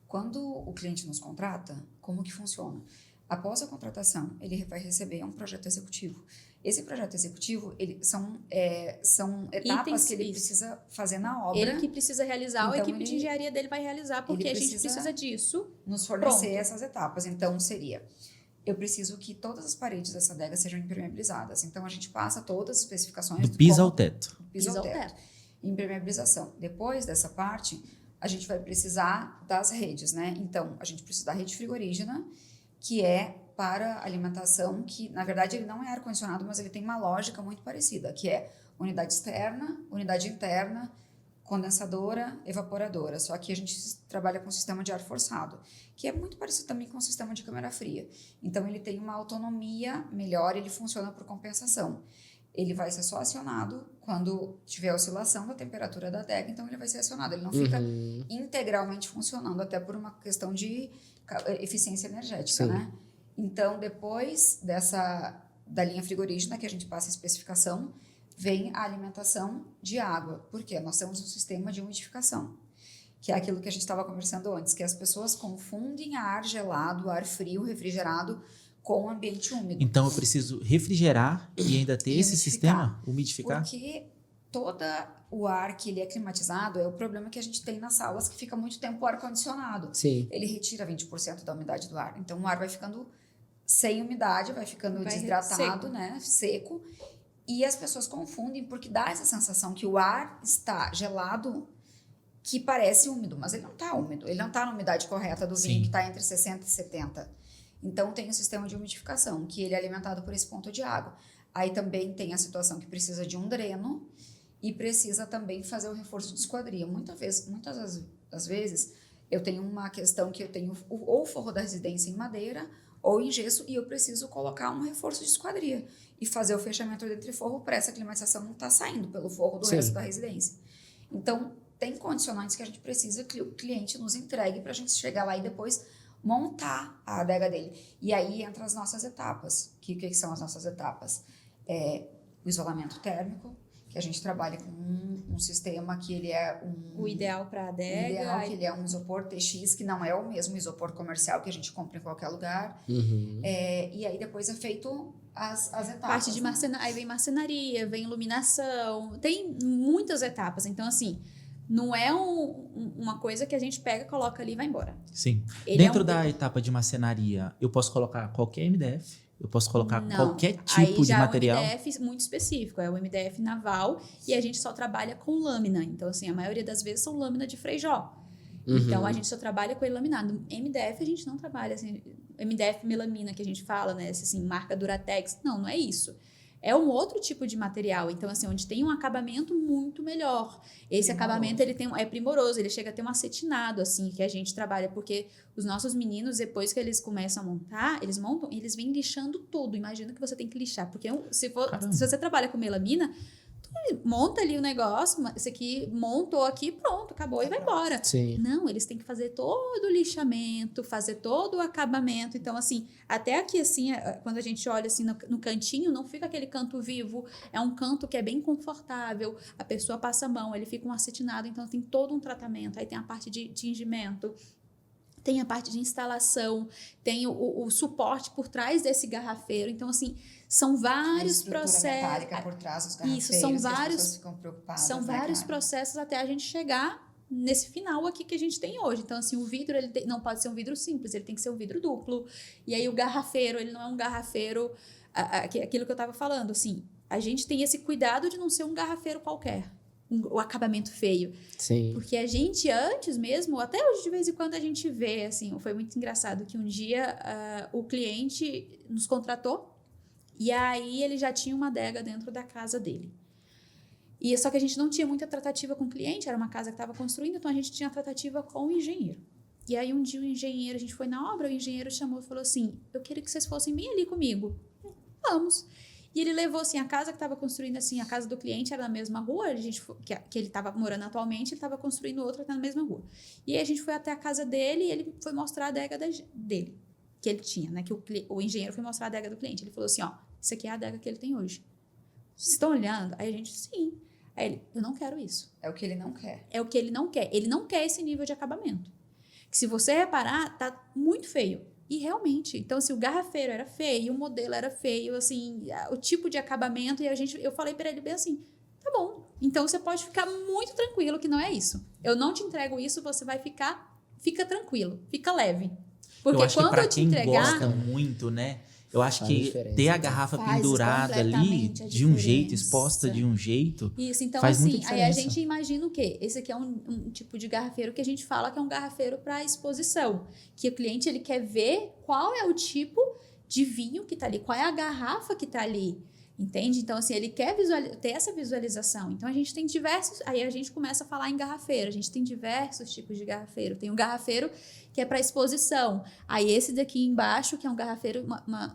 Quando o cliente nos contrata, como que funciona? Após a contratação, ele vai receber um projeto executivo. Esse projeto executivo, são etapas Itens, que ele isso. precisa fazer na obra. Ele que precisa realizar, Então, a equipe de engenharia dele vai realizar, porque a gente precisa disso. Nos fornecer Pronto. essas etapas. Então, eu preciso que todas as paredes dessa adega sejam impermeabilizadas. Então, a gente passa todas as especificações. Do piso ao teto. Piso ao teto. Impermeabilização. Depois dessa parte, a gente vai precisar das redes, né? Então, a gente precisa da rede frigorígena, que é para alimentação, que, na verdade, ele não é ar-condicionado, mas ele tem uma lógica muito parecida, que é unidade externa, unidade interna, condensadora, evaporadora. Só que a gente trabalha com sistema de ar forçado, que é muito parecido também com o sistema de câmara fria. Então, ele tem uma autonomia melhor, ele funciona por compensação. Ele vai ser só acionado quando tiver oscilação da temperatura da adega, então ele vai ser acionado. Ele não fica integralmente funcionando, até por uma questão de eficiência energética, né? Então, depois da linha frigorígena, que a gente passa a especificação, vem a alimentação de água. Por quê? Nós temos um sistema de umidificação, que é aquilo que a gente estava conversando antes, que as pessoas confundem ar gelado, ar frio, refrigerado, com o ambiente úmido. Então, eu preciso refrigerar e ainda ter esse sistema, umidificar? Porque todo o ar que ele é climatizado é o problema que a gente tem nas salas, que fica muito tempo o ar-condicionado. Sim. Ele retira 20% da umidade do ar. Então, o ar vai ficando sem umidade, vai ficando desidratado, né? Seco. E as pessoas confundem porque dá essa sensação que o ar está gelado, que parece úmido, mas ele não está úmido. Ele não está na umidade correta do vinho, que está entre 60% e 70%. Então, tem o sistema de umidificação, que ele é alimentado por esse ponto de água. Aí também tem a situação que precisa de um dreno e precisa também fazer o reforço de esquadria. Muitas das vezes, eu tenho uma questão que eu tenho ou o forro da residência em madeira ou em gesso e eu preciso colocar um reforço de esquadria e fazer o fechamento entre forro para essa climatização não estar saindo pelo forro do resto da residência. Então, tem condicionantes que a gente precisa que o cliente nos entregue para a gente chegar lá e depois montar a adega dele. E aí entra as nossas etapas. Que são as nossas etapas? O isolamento térmico, que a gente trabalha com um sistema que ele é o ideal para a adega. O ideal que ele é um isopor TX, que não é o mesmo isopor comercial que a gente compra em qualquer lugar. E aí depois é feito as etapas. Parte de aí vem marcenaria, vem iluminação, tem muitas etapas. Então, assim, Não é uma coisa que a gente pega, coloca ali e vai embora. Sim. Ele Dentro é um- da etapa de marcenaria, eu posso colocar qualquer MDF? Eu posso colocar Não. qualquer Aí tipo de já material? é um MDF muito específico, é o MDF naval e a gente só trabalha com lâmina. Então, assim, a maioria das vezes são lâmina de Frejó. Então, a gente só trabalha com ele laminado. MDF a gente não trabalha, assim, MDF melamina que a gente fala, né? Assim, marca Duratex. Não é isso. É um outro tipo de material. Então, assim, onde tem um acabamento muito melhor. Esse acabamento, ele é primoroso. Ele chega a ter um acetinado, assim, que a gente trabalha. Porque os nossos meninos, depois que eles começam a montar, eles vêm lixando tudo. Imagina que você tem que lixar. Porque se você trabalha com melamina, monta ali o negócio, esse aqui montou aqui, pronto, acabou e vai embora. Sim. Não, eles têm que fazer todo o lixamento, fazer todo o acabamento. Então, assim, até aqui, assim, quando a gente olha assim no cantinho, não fica aquele canto vivo, é um canto que é bem confortável, a pessoa passa a mão, ele fica um acetinado, então tem todo um tratamento. Aí tem a parte de tingimento, tem a parte de instalação, tem o suporte por trás desse garrafeiro. Então, assim, são vários processos. Metálica por trás dos garrafeiros, Isso, são que as vários, pessoas ficam preocupadas, são né, vários Karen? processos até a gente chegar nesse final aqui que a gente tem hoje. Então, assim, o vidro, não pode ser um vidro simples, ele tem que ser um vidro duplo. E aí, o garrafeiro, ele não é um garrafeiro... Aquilo que eu estava falando, assim, a gente tem esse cuidado de não ser um garrafeiro qualquer. O acabamento feio. Sim. Porque a gente antes mesmo, até hoje de vez em quando a gente vê, assim, foi muito engraçado que um dia o cliente nos contratou e aí ele já tinha uma adega dentro da casa dele. E só que a gente não tinha muita tratativa com o cliente, era uma casa que estava construindo, então a gente tinha tratativa com o engenheiro. E aí um dia o engenheiro, a gente foi na obra, o engenheiro chamou e falou assim, eu queria que vocês fossem bem ali comigo. Vamos. E ele levou, assim, a casa que estava construindo, assim, a casa do cliente era na mesma rua, que ele estava morando atualmente, ele estava construindo outra na mesma rua. E aí a gente foi até a casa dele e ele foi mostrar a adega dele, que ele tinha, né? Que o engenheiro foi mostrar a adega do cliente. Ele falou assim, ó, isso aqui é a adega que ele tem hoje. Vocês estão olhando? Aí a gente, sim. Aí ele, eu não quero isso. É o que ele não quer. É o que ele não quer. Ele não quer esse nível de acabamento. Que se você reparar, tá muito feio. E realmente, então, assim, o garrafeiro era feio, o modelo era feio, assim, o tipo de acabamento, e eu falei pra ele bem assim, tá bom, então você pode ficar muito tranquilo que não é isso. Eu não te entrego isso, você vai fica tranquilo, fica leve. Porque eu acho que quando pra eu te quem entregar... gosta muito, né? Eu acho Faz que diferença. ter a garrafa Faz pendurada ali completamente a de um jeito, diferença. exposta de um jeito, Isso, então faz muita assim, aí a diferença. gente imagina o quê? Esse aqui é um tipo de garrafeiro que a gente fala que é um garrafeiro para exposição, que o cliente ele quer ver qual é o tipo de vinho que tá ali, qual é a garrafa que tá ali, entende? Então assim, ele quer ter essa visualização. Então a gente tem aí a gente começa a falar em garrafeiro, a gente tem diversos tipos de garrafeiro. Tem um garrafeiro que é para exposição. Aí esse daqui embaixo, que é um garrafeiro,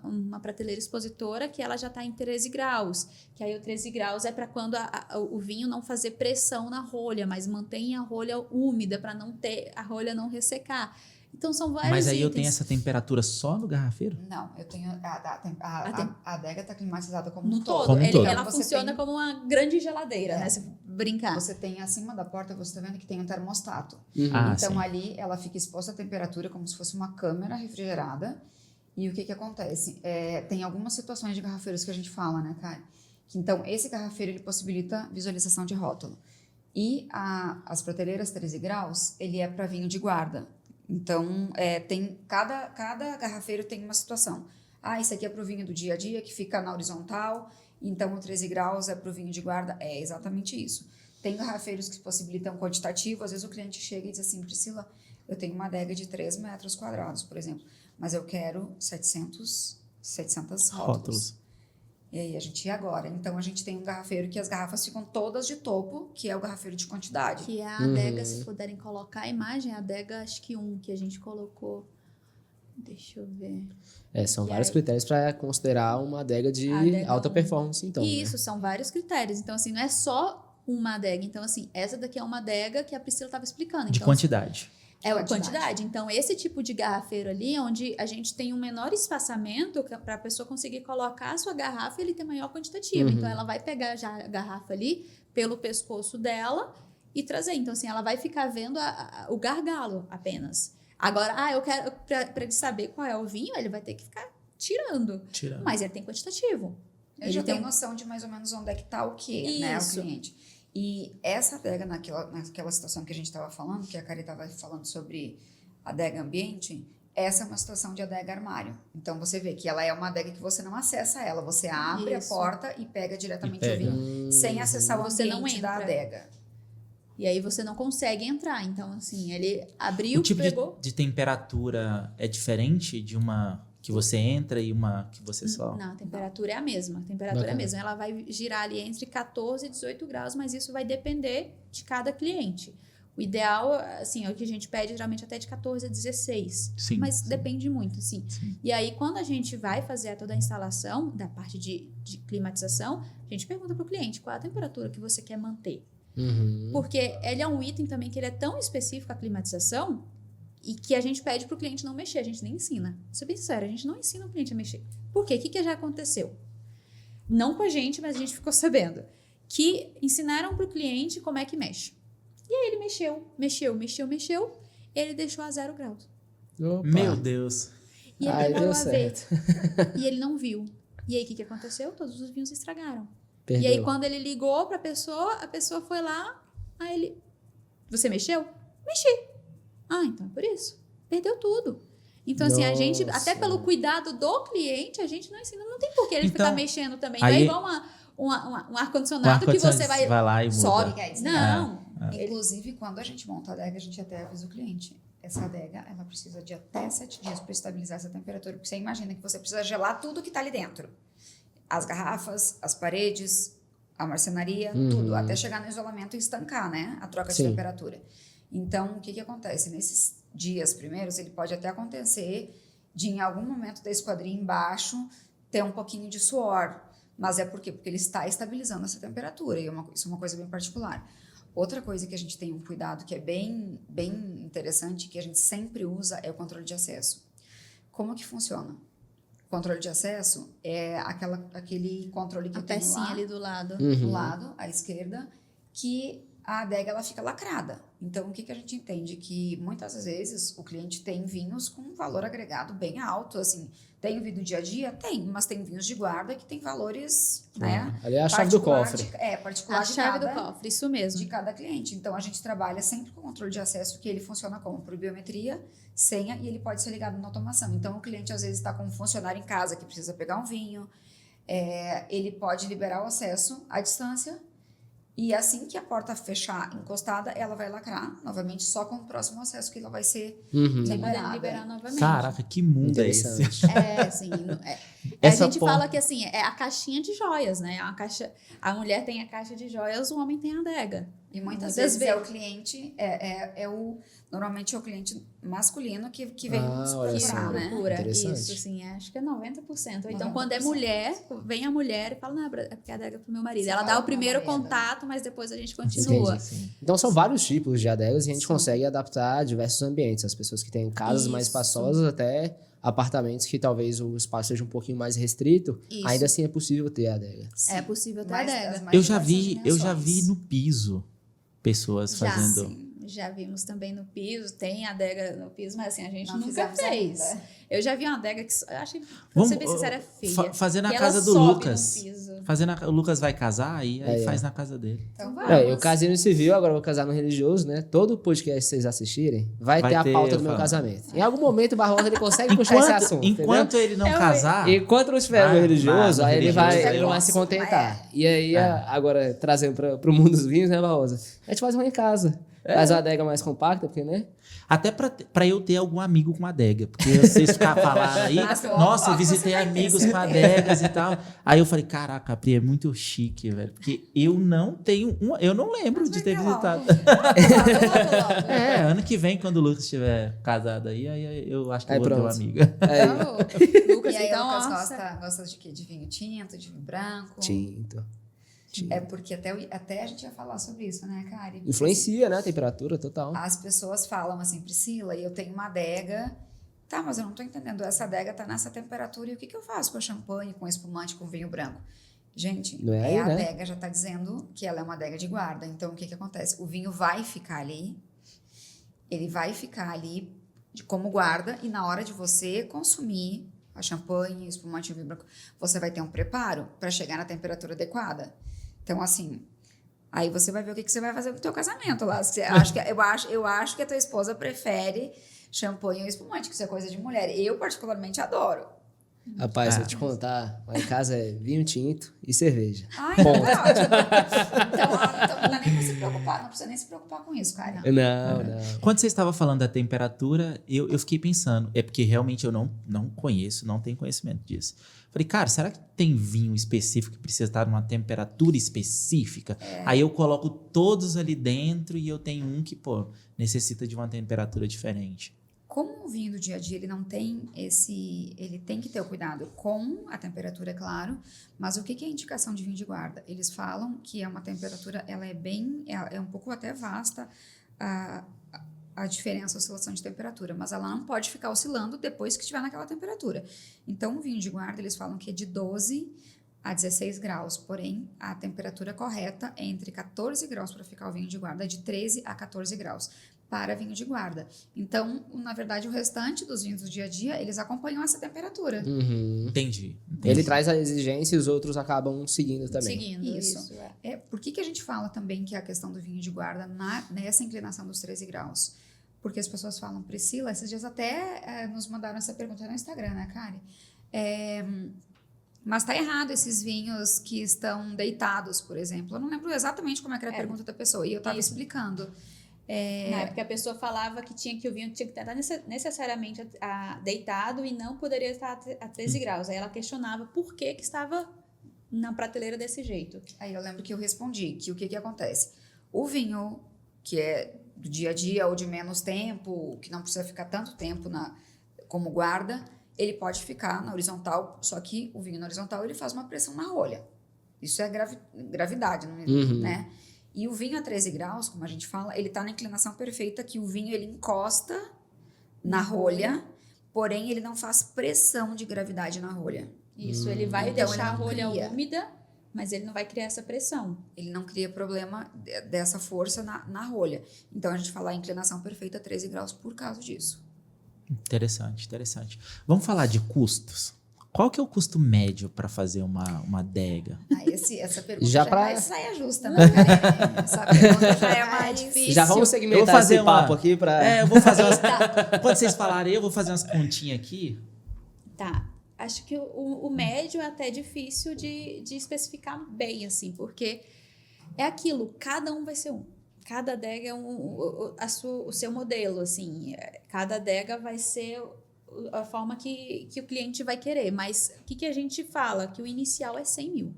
uma prateleira expositora, que ela já está em 13 graus. Que aí o 13 graus é para quando o vinho não fazer pressão na rolha, mas mantém a rolha úmida para a rolha não ressecar. Então são vários Mas aí itens. eu tenho essa temperatura só no garrafeiro? Não, eu tenho... A adega está climatizada como No um todo. Como um todo. Ela Então, você funciona tem- como uma grande geladeira, né? Se brincar. Você tem acima da porta, você está vendo que tem um termostato. Ah, Então, sim. ali, ela fica exposta à temperatura como se fosse uma câmera refrigerada. E o que acontece? Tem algumas situações de garrafeiros que a gente fala, né, Kai? Então, esse garrafeiro, ele possibilita visualização de rótulo. E as prateleiras 13 graus, ele é para vinho de guarda. Então, cada garrafeiro tem uma situação. Isso aqui é para o vinho do dia a dia, que fica na horizontal. Então, o 13 graus é para o vinho de guarda. É exatamente isso. Tem garrafeiros que possibilitam quantitativo. Às vezes o cliente chega e diz assim, Priscila, eu tenho uma adega de 3 metros quadrados, por exemplo, mas eu quero 700 rótulos. E aí a gente ia agora. Então a gente tem um garrafeiro que as garrafas ficam todas de topo, que é o garrafeiro de quantidade. Que é a adega, se puderem colocar a imagem, a adega, acho que que a gente colocou. Deixa eu ver. São E vários aí? critérios para considerar uma adega de Adega alta performance, então. né? Isso, são vários critérios. Então, assim, não é só uma adega. Então, assim, essa daqui é uma adega que a Priscila estava explicando. De Então, quantidade. É a Quantidade. quantidade. Então, esse tipo de garrafeiro ali, onde a gente tem um menor espaçamento para a pessoa conseguir colocar a sua garrafa e ele ter maior quantitativo. Então, ela vai pegar já a garrafa ali pelo pescoço dela e trazer. Então, assim, ela vai ficar vendo o gargalo apenas. Agora, eu quero, para ele saber qual é o vinho, ele vai ter que ficar tirando. Mas ele tem quantitativo. Ele já tem noção de mais ou menos onde é que está o quê, né, o Isso. cliente. E essa adega, naquela situação que a gente estava falando, que a Kari estava falando sobre adega ambiente, essa é uma situação de adega armário. Então, você vê que ela é uma adega que você não acessa ela. Você abre a porta e pega diretamente o vinho, sem acessar o Você não ambiente da entra. adega. E aí você não consegue entrar. Então, assim, ele abriu, O tipo pegou... de temperatura é diferente de uma que você entra e uma que você só... Não, a temperatura é a mesma. A temperatura é a Bacana. mesma. Ela vai girar ali entre 14 e 18 graus, mas isso vai depender de cada cliente. O ideal, assim, é o que a gente pede geralmente até de 14 a 16. Sim, Mas sim. depende muito, sim. E aí, quando a gente vai fazer toda a instalação, da parte de climatização, a gente pergunta para o cliente qual é a temperatura que você quer manter. Uhum. Porque ele é um item também que ele é tão específico, a climatização, e que a gente pede para o cliente não mexer, a gente nem ensina. Vou ser bem sério, a gente não ensina o cliente a mexer. Por quê? O que já aconteceu? Não com a gente, mas a gente ficou sabendo. Que ensinaram para o cliente como é que mexe. E aí ele mexeu, ele deixou a 0 graus. Opa. Meu Deus. E ele Ai, demorou deu a ver. certo. E ele não viu. E aí o que aconteceu? Todos os vinhos estragaram. Perdeu. E aí, quando ele ligou pra pessoa, a pessoa foi lá, aí ele... Você mexeu? Mexi. Ah, então é por isso. Perdeu tudo. Então, assim, a gente, Nossa. até pelo cuidado do cliente, a gente não ensina. Não tem por que ele Então, ficar mexendo também. Não aí- é igual um ar-condicionado que você vai... vai lá e muda. sobe. Quer dizer, Não. Inclusive, quando a gente monta a adega, a gente até avisa o cliente. Essa adega, ela precisa de até 7 dias para estabilizar essa temperatura. Porque você imagina que você precisa gelar tudo que está ali dentro. As garrafas, as paredes, a marcenaria, tudo. Até chegar no isolamento e estancar, né? A troca de Sim. temperatura. Então, o que acontece? Nesses dias primeiros, ele pode até acontecer de, em algum momento da esquadria embaixo, ter um pouquinho de suor. Mas é por quê? Porque ele está estabilizando essa temperatura. E isso é uma coisa bem particular. Outra coisa que a gente tem um cuidado que é bem interessante, que a gente sempre usa, é o controle de acesso. Como que funciona? O controle de acesso é aquele controle que A eu tenho pecinha lá, ali do lado. do lado, à esquerda, que a adega ela fica lacrada. Então, o que a gente entende? Que muitas vezes o cliente tem vinhos com um valor agregado bem alto, assim, tem vinho do dia a dia? Tem, mas tem vinhos de guarda que tem valores, né? Ali é a chave do particular cofre. particular A de chave do cada- cofre, isso mesmo. de cada cliente. Então, a gente trabalha sempre com o controle de acesso, que ele funciona como? Por biometria, senha, e ele pode ser ligado na automação. Então, o cliente, às vezes, está com um funcionário em casa que precisa pegar um vinho, ele pode liberar o acesso à distância, e assim que a porta fechar encostada, ela vai lacrar, novamente, só com o próximo acesso que ela vai ser Uhum. Sem poder liberada. liberar novamente. Caraca, que mundo é esse? Interessante. Assim, a Essa gente porta- fala que assim, é a caixinha de joias, né? A mulher tem a caixa de joias, o homem tem a adega. E muitas Muitas vezes vezes. é o cliente, normalmente é o cliente masculino que vem nos olha Que só. procurar, né? procura. Interessante. Isso, assim, acho que é 90%. Ou então, 90%. quando é mulher, vem a mulher e fala, não, é porque a adega é pro meu marido. Você Ela fala dá o pro primeiro marido. contato, mas depois a gente continua. Entendi. Sim. Então são vários tipos de adegas e a gente Sim. consegue adaptar a diversos ambientes. As pessoas que têm casas mais Isso. espaçosas até apartamentos que talvez o espaço seja um pouquinho mais restrito, Isso. ainda assim é possível ter a adega. É possível ter Mas adega. as mais Eu já diversas vi no piso pessoas Já, fazendo. sim. Já vimos também no piso, tem adega no piso, mas assim, a gente Não nunca fizemos fez. ainda. Eu já vi uma adega que eu achei, pra Vamos, ser bem sincera, é feia. fazer na E casa ela do sobe no Lucas. piso. O Lucas vai casar e aí Aí, faz ó. na casa dele. Então, Vamos. vamos. Eu casei no civil, agora eu vou casar no religioso, né? Todo podcast que vocês assistirem vai ter a pauta do meu fala. casamento. Em algum momento o Barbosa ele consegue puxar esse assunto, enquanto ele não Eu- casar, Enquanto não tiver no Ah, religioso, no aí ele religioso vai, ele não vai se contentar. E aí, agora, trazendo pro mundo dos vinhos, né, Barbosa? A gente faz uma em casa. Faz uma adega mais compacta, porque, né? até pra eu ter algum amigo com adega. Porque vocês ficar falando aí, Nossa, nossa, eu você visitei vai ter, amigos você com vai ter. adegas e tal. Aí eu falei, caraca, Pri, é muito chique, velho. Porque eu não tenho eu não lembro de ter visitado. É, ano que vem, quando o Lucas estiver casado aí eu acho que Aí eu vou ter um pronto. amigo. Aí, Lucas, E aí, então, o Lucas nossa. gosta de quê? De vinho tinto, de vinho branco? tinto. É porque até a gente ia falar sobre isso, né, Kari? Influencia, né? A temperatura total. As pessoas falam assim, Priscila, eu tenho uma adega. Tá, mas eu não tô entendendo. Essa adega tá nessa temperatura e o que eu faço com a champanhe, com espumante, com vinho branco? Gente, Não é aí, a né? adega já tá dizendo que ela é uma adega de guarda. Então, o que acontece? O vinho vai ficar ali, ele vai ficar ali como guarda e na hora de você consumir a champanhe, espumante e vinho branco, você vai ter um preparo para chegar na temperatura adequada. Então, assim, Aí você vai ver o que você vai fazer com o teu casamento lá. Eu acho que a tua esposa prefere champanhe ou espumante, que isso é coisa de mulher. Eu, particularmente, adoro. Rapaz, se eu te contar, lá em casa é vinho tinto e cerveja. Ai, então é ótimo. Então não dá nem pra se preocupar, não precisa nem se preocupar com isso, cara. Não. Quando você estava falando da temperatura, eu fiquei pensando, é porque realmente eu não conheço, não tenho conhecimento disso. Falei, cara, será que tem vinho específico que precisa estar numa temperatura específica? Aí eu coloco todos ali dentro e eu tenho um que, pô, necessita de uma temperatura diferente. Como o vinho do dia a dia, ele não tem ele tem que ter o cuidado com a temperatura, é claro, mas o que é a indicação de vinho de guarda? Eles falam que é uma temperatura, ela é um pouco até vasta a diferença, a oscilação de temperatura, mas ela não pode ficar oscilando depois que estiver naquela temperatura. Então, o vinho de guarda, eles falam que é de 12 a 16 graus, porém, a temperatura correta é entre 14 graus para ficar o vinho de guarda, de 13 a 14 graus. Para vinho de guarda. Então, na verdade, o restante dos vinhos do dia a dia, eles acompanham essa temperatura. Entendi. Ele traz a exigência e os outros acabam seguindo também. Seguindo, isso. Por que a gente fala também que é a questão do vinho de guarda nessa inclinação dos 13 graus? Porque as pessoas falam, Priscila, esses dias até nos mandaram essa pergunta no Instagram, né, Kari? Mas tá errado esses vinhos que estão deitados, por exemplo. Eu não lembro exatamente como é que era a pergunta da pessoa, e eu estava explicando. Na época a pessoa falava que o vinho tinha que estar necessariamente deitado e não poderia estar a 13 graus. Aí ela questionava por que estava na prateleira desse jeito. Aí eu lembro que eu respondi que o que acontece? O vinho que é do dia a dia ou de menos tempo, que não precisa ficar tanto tempo como guarda, ele pode ficar na horizontal, só que o vinho na horizontal ele faz uma pressão na rolha. Isso é gravidade, né? E o vinho a 13 graus, como a gente fala, ele está na inclinação perfeita que o vinho ele encosta na rolha, porém ele não faz pressão de gravidade na rolha. Isso, ele vai Então, deixar a ele não rolha cria. úmida, mas ele não vai criar essa pressão. Ele não cria problema dessa força na rolha. Então a gente fala a inclinação perfeita a 13 graus por causa disso. Interessante. Vamos falar de custos. Qual que é o custo médio para fazer uma adega? Essa pergunta Já já pra- mais saia justa, né, Karine? Essa pergunta já é mais difícil. Já vamos Eu segmentar vou fazer esse papo aqui para... eu vou fazer umas... Quando vocês falarem, eu vou fazer umas continhas aqui. Tá. Acho que o médio é até difícil de especificar bem, assim, porque é aquilo, cada um vai ser um. Cada adega é o seu modelo, assim. Cada adega vai ser a forma que o cliente vai querer. Mas o que a gente fala? Que o inicial é 100 mil.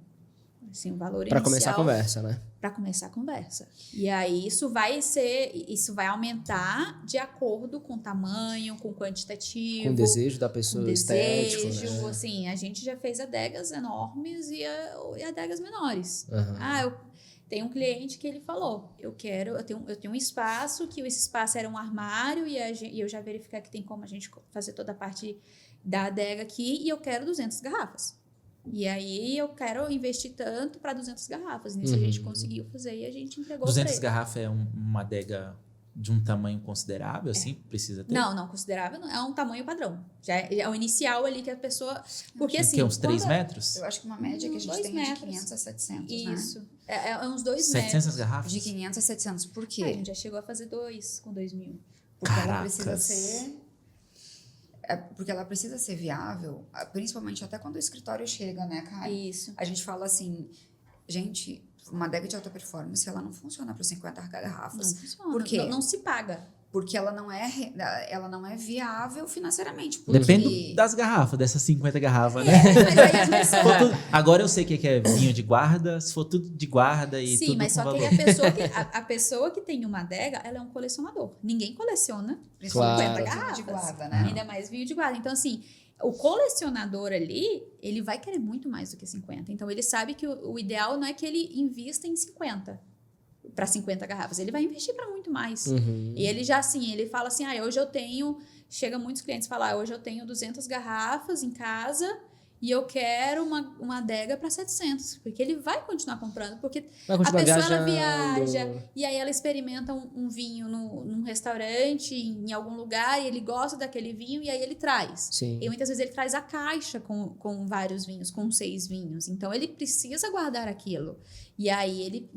Assim, o valor inicial. Para começar a conversa, né? Para começar a conversa. E aí isso vai aumentar de acordo com o tamanho, com o quantitativo. Com o desejo da pessoa, com estético, desejo, né? assim, a gente já fez adegas enormes e adegas menores. Uhum. Eu tenho um cliente que ele falou, eu tenho um espaço, que esse espaço era um armário e eu já verifiquei que tem como a gente fazer toda a parte da adega aqui e eu quero 200 garrafas. E aí eu quero investir tanto para 200 garrafas. Nisso a gente conseguiu fazer e a gente entregou 200 pra ele. garrafas é uma adega de um tamanho considerável, assim? Precisa ter? Não considerável, não. É um tamanho padrão. Já é o inicial ali que a pessoa... Porque assim... Uns 3 metros? Eu acho que uma média que a gente 2 tem é de metros. 500 a 700, Isso. né? É uns 2 700 metros. garrafas? De 500 a 700. Por quê? A gente já chegou a fazer 2 com 2 mil. Porque ela Caracas. precisa ser... porque ela precisa ser viável, principalmente até quando o escritório chega, né, cara? Isso. A gente fala assim, gente, uma adega de alta performance, ela não funciona para 50 garrafas. Não funciona. Por quê? Não se paga. Porque ela não é viável financeiramente. Porque... Depende das garrafas, dessas 50 garrafas, né? Mas aí as Se pessoas... for tudo- agora eu sei o que é vinho de guarda, se for tudo de guarda e Sim, tudo mas com só que valor. a pessoa que tem uma adega, ela é um colecionador. Ninguém coleciona Principalmente 50 Claro. garrafas. de guarda, né? Ainda mais vinho de guarda. Então, assim, o colecionador ali, ele vai querer muito mais do que 50. Então, ele sabe que o ideal não é que ele invista em 50 para 50 garrafas. Ele vai investir para muito mais. E ele já, assim, ele fala assim, hoje eu tenho... Chega muitos clientes e falam, hoje eu tenho 200 garrafas em casa e eu quero uma adega para 700, porque ele vai continuar comprando, porque Vai a continuar pessoa ela viajando. viaja e aí ela experimenta um vinho num restaurante, em algum lugar, e ele gosta daquele vinho e aí ele traz. Sim. E muitas vezes ele traz a caixa com vários vinhos, com 6 vinhos. Então ele precisa guardar aquilo. E aí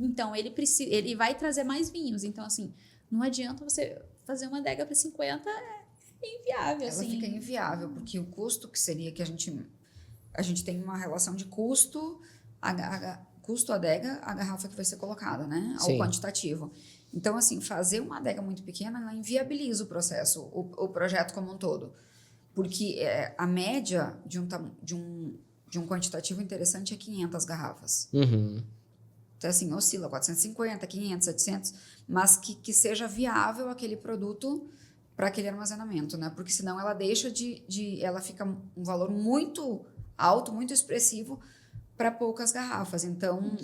ele vai trazer mais vinhos. Então, assim, não adianta você fazer uma adega para 50, é inviável. Ela assim. fica inviável, porque o custo que seria que a gente tem uma relação de custo, custo adega, a garrafa que vai ser colocada, né? Ao Sim. quantitativo. Então, assim, fazer uma adega muito pequena, ela inviabiliza o processo, o projeto como um todo. Porque a média de um quantitativo interessante é 500 garrafas. Uhum. Então, assim, oscila 450, 500, 700, mas que seja viável aquele produto para aquele armazenamento, né? Porque senão ela deixa ela fica um valor muito alto, muito expressivo para poucas garrafas. Então,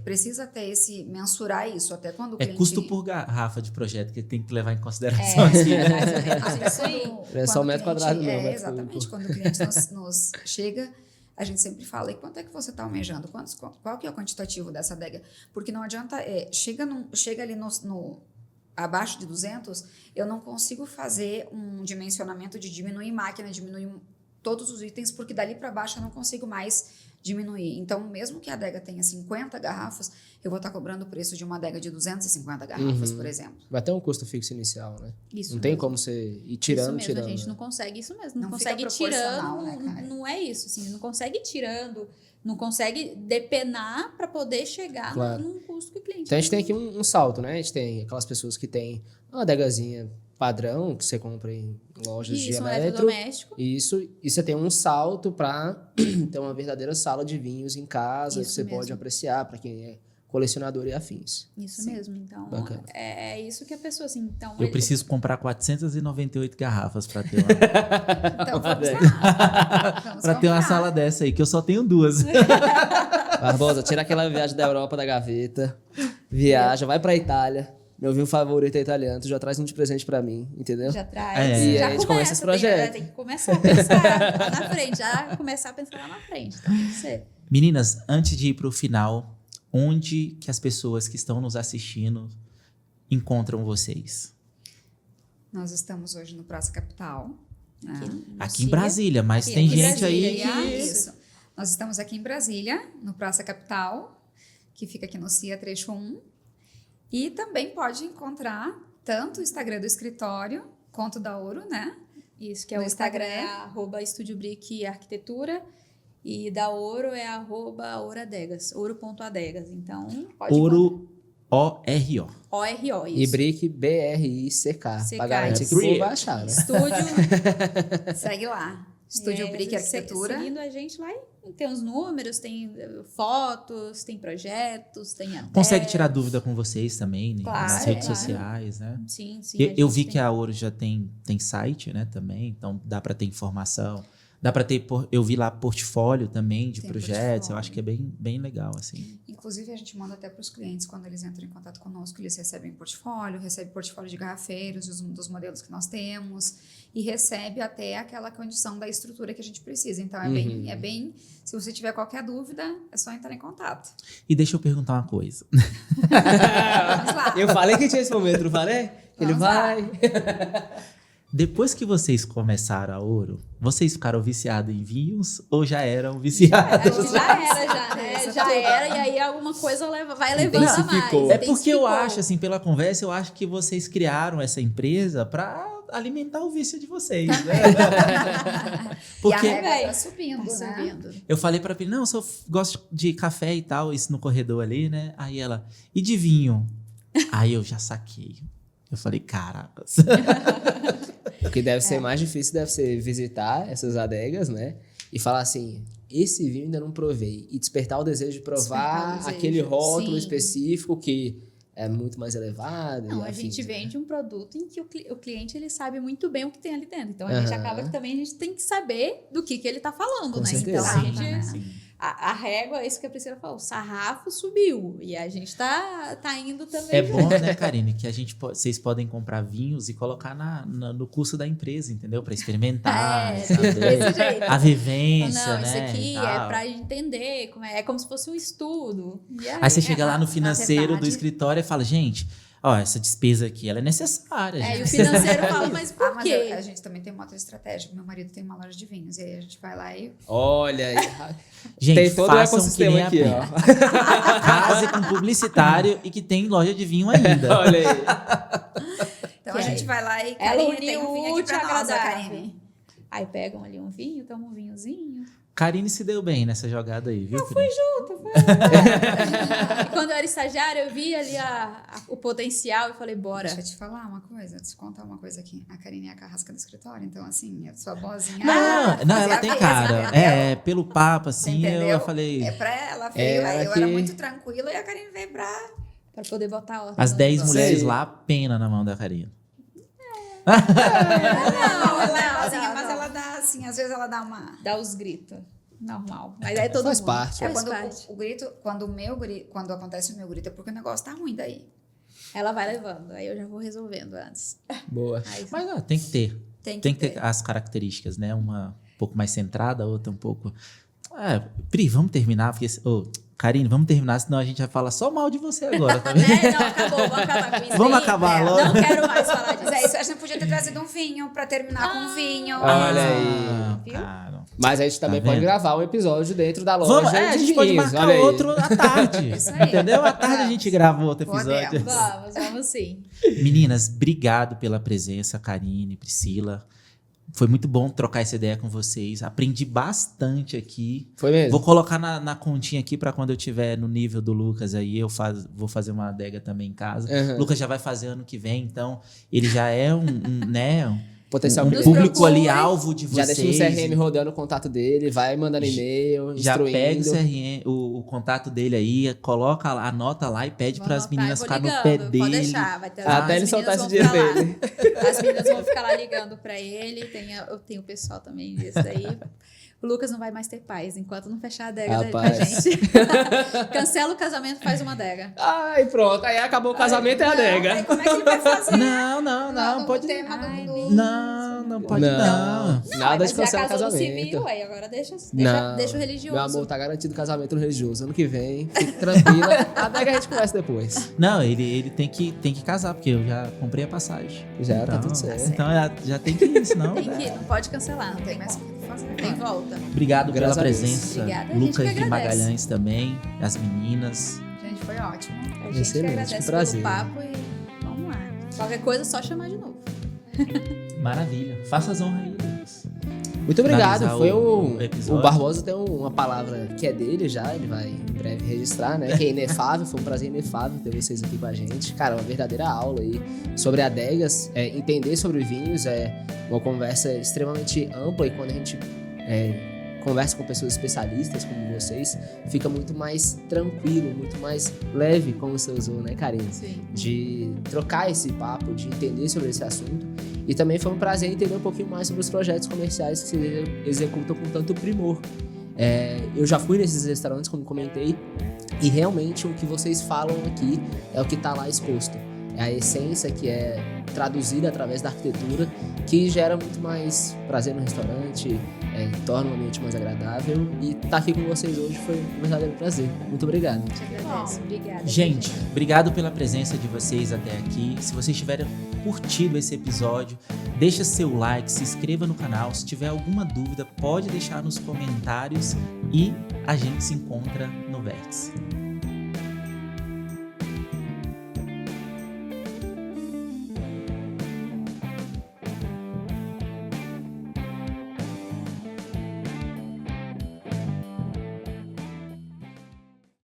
precisa ter mensurar isso, até quando o É cliente... custo por garrafa de projeto que tem que levar em consideração aqui. Mais ou menos isso aí. Não é só Quando o metro quadrado, não. Metro exatamente. cúbico. Quando o cliente nos chega, a gente sempre fala, e quanto é que você está almejando? Qual que é o quantitativo dessa adega? Porque não adianta, chega ali abaixo de 200, eu não consigo fazer um dimensionamento de diminuir máquina, diminuir todos os itens, porque dali para baixo eu não consigo mais diminuir. Então, mesmo que a adega tenha 50 garrafas, eu vou estar cobrando o preço de uma adega de 250 garrafas, por exemplo. Vai ter um custo fixo inicial, né? Isso não tem mesmo. como você ir tirando, isso mesmo, tirando. a gente né? não consegue isso mesmo. Não Não fica consegue proporcional, tirando, né, cara? não é isso, assim, não consegue tirando, não consegue depenar para poder chegar Claro. num custo que o cliente Então a gente tem aqui um salto, né? A gente tem aquelas pessoas que têm uma adegazinha padrão, que você compra em lojas de isso, um eletro. eletrodoméstico. Isso, e você tem um salto para ter uma verdadeira sala de vinhos em casa, que Isso você mesmo. pode apreciar para quem é colecionador e afins. Isso Sim. mesmo, então Bacana. é isso que a pessoa, assim, então... Eu preciso comprar 498 garrafas para ter Então, vamos lá. Vamos para ter uma combinar. sala dessa aí, que eu só tenho 2. Barbosa, tira aquela viagem da Europa da gaveta, viaja, vai pra Itália. Meu vinho favorito é italiano, tu já traz um de presente pra mim, entendeu? Já traz, É. já E aí a gente começa esse projeto. Tem que começar a pensar lá na frente, já começar a pensar lá na frente, então tem que ser. Meninas, antes de ir para o final, onde que as pessoas que estão nos assistindo encontram vocês? Nós estamos hoje no Praça Capital. né? Aqui em Brasília, mas Aqui tem em gente Brasília, aí que... Isso. Nós estamos aqui em Brasília, no Praça Capital, que fica aqui no CIA Trecho 1. E também pode encontrar tanto o Instagram do escritório, quanto da Ouro, né? Isso, que é No o Instagram, Instagram. é @Estúdio Brick Arquitetura, e da Ouro é @Ouradegas, ouro.adegas, então pode Ouro O-R-O. ORO, E isso. Brick, B-R-I-C-K. CK, Pra garantir isso. que o povo vai achar, né? Estúdio. Segue lá. Estúdio Brick Arquitetura. Seguindo a gente lá, tem os números, tem fotos, tem projetos, tem Consegue até- tirar dúvida com vocês também, né? Claro, nas redes claro. sociais, né? Sim, sim. Eu a vi gente que a Ouro já tem site, né, também, então dá para ter informação. Dá para ter, eu vi lá portfólio também de Tem projetos, portfólio. eu acho que é bem, bem legal, assim. Inclusive, a gente manda até para os clientes, quando eles entram em contato conosco, eles recebem portfólio, recebem portfólio de garrafeiros, dos modelos que nós temos, e recebe até aquela condição da estrutura que a gente precisa. Então, é bem, se você tiver qualquer dúvida, é só entrar em contato. E deixa eu perguntar uma coisa. Vamos lá. Eu falei que tinha esse momento, não falei? Ele Vamos lá. vai. Depois que vocês começaram a Ouro, vocês ficaram viciados em vinhos ou já eram viciados? Acho que já era, já, né? Essa Já toda. era, e aí alguma coisa vai levando a mais. Intensificou. É porque eu Intensificou. acho, assim, pela conversa, eu acho que vocês criaram essa empresa para alimentar o vício de vocês, né? Porque E a régua Véi, tá subindo, Tá né? subindo. eu falei pra Pili, não, eu gosto de café e tal, isso no corredor ali, né? Aí ela, e de vinho? Aí eu já saquei. Eu falei, caracas. O que deve ser mais difícil deve ser visitar essas adegas, né? E falar assim, esse vinho ainda não provei. E despertar o desejo de provar Despertar o desejo. aquele rótulo Sim. específico que é muito mais elevado. Não, e a afins, gente né? vende um produto em que o cliente ele sabe muito bem o que tem ali dentro. Então a gente Aham. acaba que também a gente tem que saber do que ele tá falando, Com né? certeza. Então a gente Exato, né? Sim. a régua, é isso que a Priscila falou, o sarrafo subiu. E a gente tá indo também. É bom, né, Karine, que vocês podem comprar vinhos e colocar no curso da empresa, entendeu? Para experimentar, saber desse jeito. a vivência, Não, né? isso aqui e é tal. pra entender, é como se fosse um estudo. E Aí você chega lá no na financeiro do verdade- escritório e fala, gente, ó, essa despesa aqui, ela é necessária. E o gente. financeiro fala, mas por mas quê? a gente também tem uma outra estratégia. Meu marido tem uma loja de vinhos. E aí a gente vai lá e... Olha aí. Gente, Tem todo o façam que ecossistema nem a aqui, Pri. ó. Case com publicitário e que tem loja de vinho ainda. Olha aí. Então Que a aí gente vai lá e... Ela Karine, tem uniu um vinho o aqui útil pra ao nós, ó, agradável. Karine. Aí pegam ali um vinho, tomam um vinhozinho. Karine se deu bem nessa jogada aí, viu? Pri? E quando eu era estagiária, eu vi ali o potencial e falei, bora. Deixa eu te falar uma coisa, te contar uma coisa aqui. A Karine é a carrasca do escritório, então assim, a sua vozinha... Não, ela tem cara. Pelo papo, assim, eu Entendeu? falei. É pra ela, veio, Ela aí eu que- era muito tranquila e a Karine veio pra... Pra poder botar ordem. As no 10 negócio. mulheres Sei. lá, pena na mão da Karine. Não, ela é não, vozinha, não, mas não. ela dá assim, às vezes ela dá uma... Dá os gritos. Normal. Mas aí todo Faz mundo. parte. Faz quando parte. o grito, quando acontece o meu grito, é porque o negócio tá ruim daí. Ela vai levando. Aí eu já vou resolvendo antes. Boa. Aí, Mas tem que ter. Tem Tem que ter as características, né? Uma um pouco mais centrada, a outra um pouco. Pri, vamos terminar, porque. Karine, vamos terminar, senão a gente vai falar só mal de você agora, tá vendo? Não, acabou. Vamos acabar com isso. Vamos aí. acabar logo. Não quero mais falar disso. Mas é isso, a gente podia ter trazido um vinho pra terminar com um vinho. Olha aí. Viu? Cara. Mas a gente também Tá pode vendo? gravar um episódio dentro da loja Vamos, de a gente pode vinhos, marcar olha aí. outro à tarde. Isso aí. Entendeu? À tarde a gente grava outro episódio. Podemos. Vamos sim. Meninas, obrigado pela presença, Karine, Priscila. Foi muito bom trocar essa ideia com vocês. Aprendi bastante aqui. Foi mesmo? Vou colocar na continha aqui para quando eu estiver no nível do Lucas aí, vou fazer uma adega também em casa. Uhum. Lucas já vai fazer ano que vem, então ele já é Potencial um cliente. público ali alvo de Já vocês. deixa no CRM rodando o contato dele, vai mandando e-mail, Já instruindo. pega o CRM, o contato dele aí, coloca lá, anota lá e pede Vou para as anotar, meninas eu vou ficar no pé ligando, dele. Pode deixar, vai ter Até as ele soltar meninas esse vão dia ficar lá. dele. As meninas vão ficar lá ligando pra ele. Eu tenho o pessoal também disso daí. O Lucas não vai mais ter paz enquanto não fechar a adega dele com a Rapaz. gente. Cancela o casamento, faz uma adega. Ai, pronto. Aí acabou o casamento e a Aí adega. como é que ele vai fazer? Não, pode. O tema Ai, do... Não, pode não. Nada mas de já cancelar casou no casamento. civil, aí agora deixa Não. o religioso. Meu amor, tá garantido o casamento no religioso. Ano que vem, fique tranquila. A adega a gente conversa depois. Não, ele tem que casar, porque eu já comprei a passagem. Já tá tudo certo. Então já tem que ir, senão. Tem que ir, não pode cancelar, não Tem tem mais o como. que fazer. Tem volta. Obrigado pela Graças a Deus. presença. Obrigada, a gente Lucas que de agradece. Magalhães também, as meninas. Gente, foi ótimo. A gente Excelente, que agradece que prazer. pelo papo e vamos lá. Qualquer coisa, é só chamar de novo. Maravilha. Faça as honras aí, Lucas. Muito obrigado. Finalizar Foi o o episódio. Barbosa tem uma palavra que é dele já, ele vai em breve registrar, né? Que é inefável, foi um prazer inefável ter vocês aqui com a gente. Cara, uma verdadeira aula aí sobre adegas, entender sobre vinhos é uma conversa extremamente ampla e quando a gente conversa com pessoas especialistas como vocês, fica muito mais tranquilo, muito mais leve, como você usou, né, Karine? Sim. De trocar esse papo, de entender sobre esse assunto. E também foi um prazer entender um pouquinho mais sobre os projetos comerciais que vocês executam com tanto primor. Eu já fui nesses restaurantes, como comentei, e realmente o que vocês falam aqui é o que está lá exposto. É a essência que é traduzida através da arquitetura, que gera muito mais prazer no restaurante, torna o ambiente mais agradável. E estar aqui com vocês hoje foi um verdadeiro prazer. Muito obrigado. Te agradeço. Obrigada. Gente, obrigado pela presença de vocês até aqui. Se vocês tiverem curtido esse episódio, deixa seu like, se inscreva no canal. Se tiver alguma dúvida, pode deixar nos comentários e a gente se encontra no Vértice.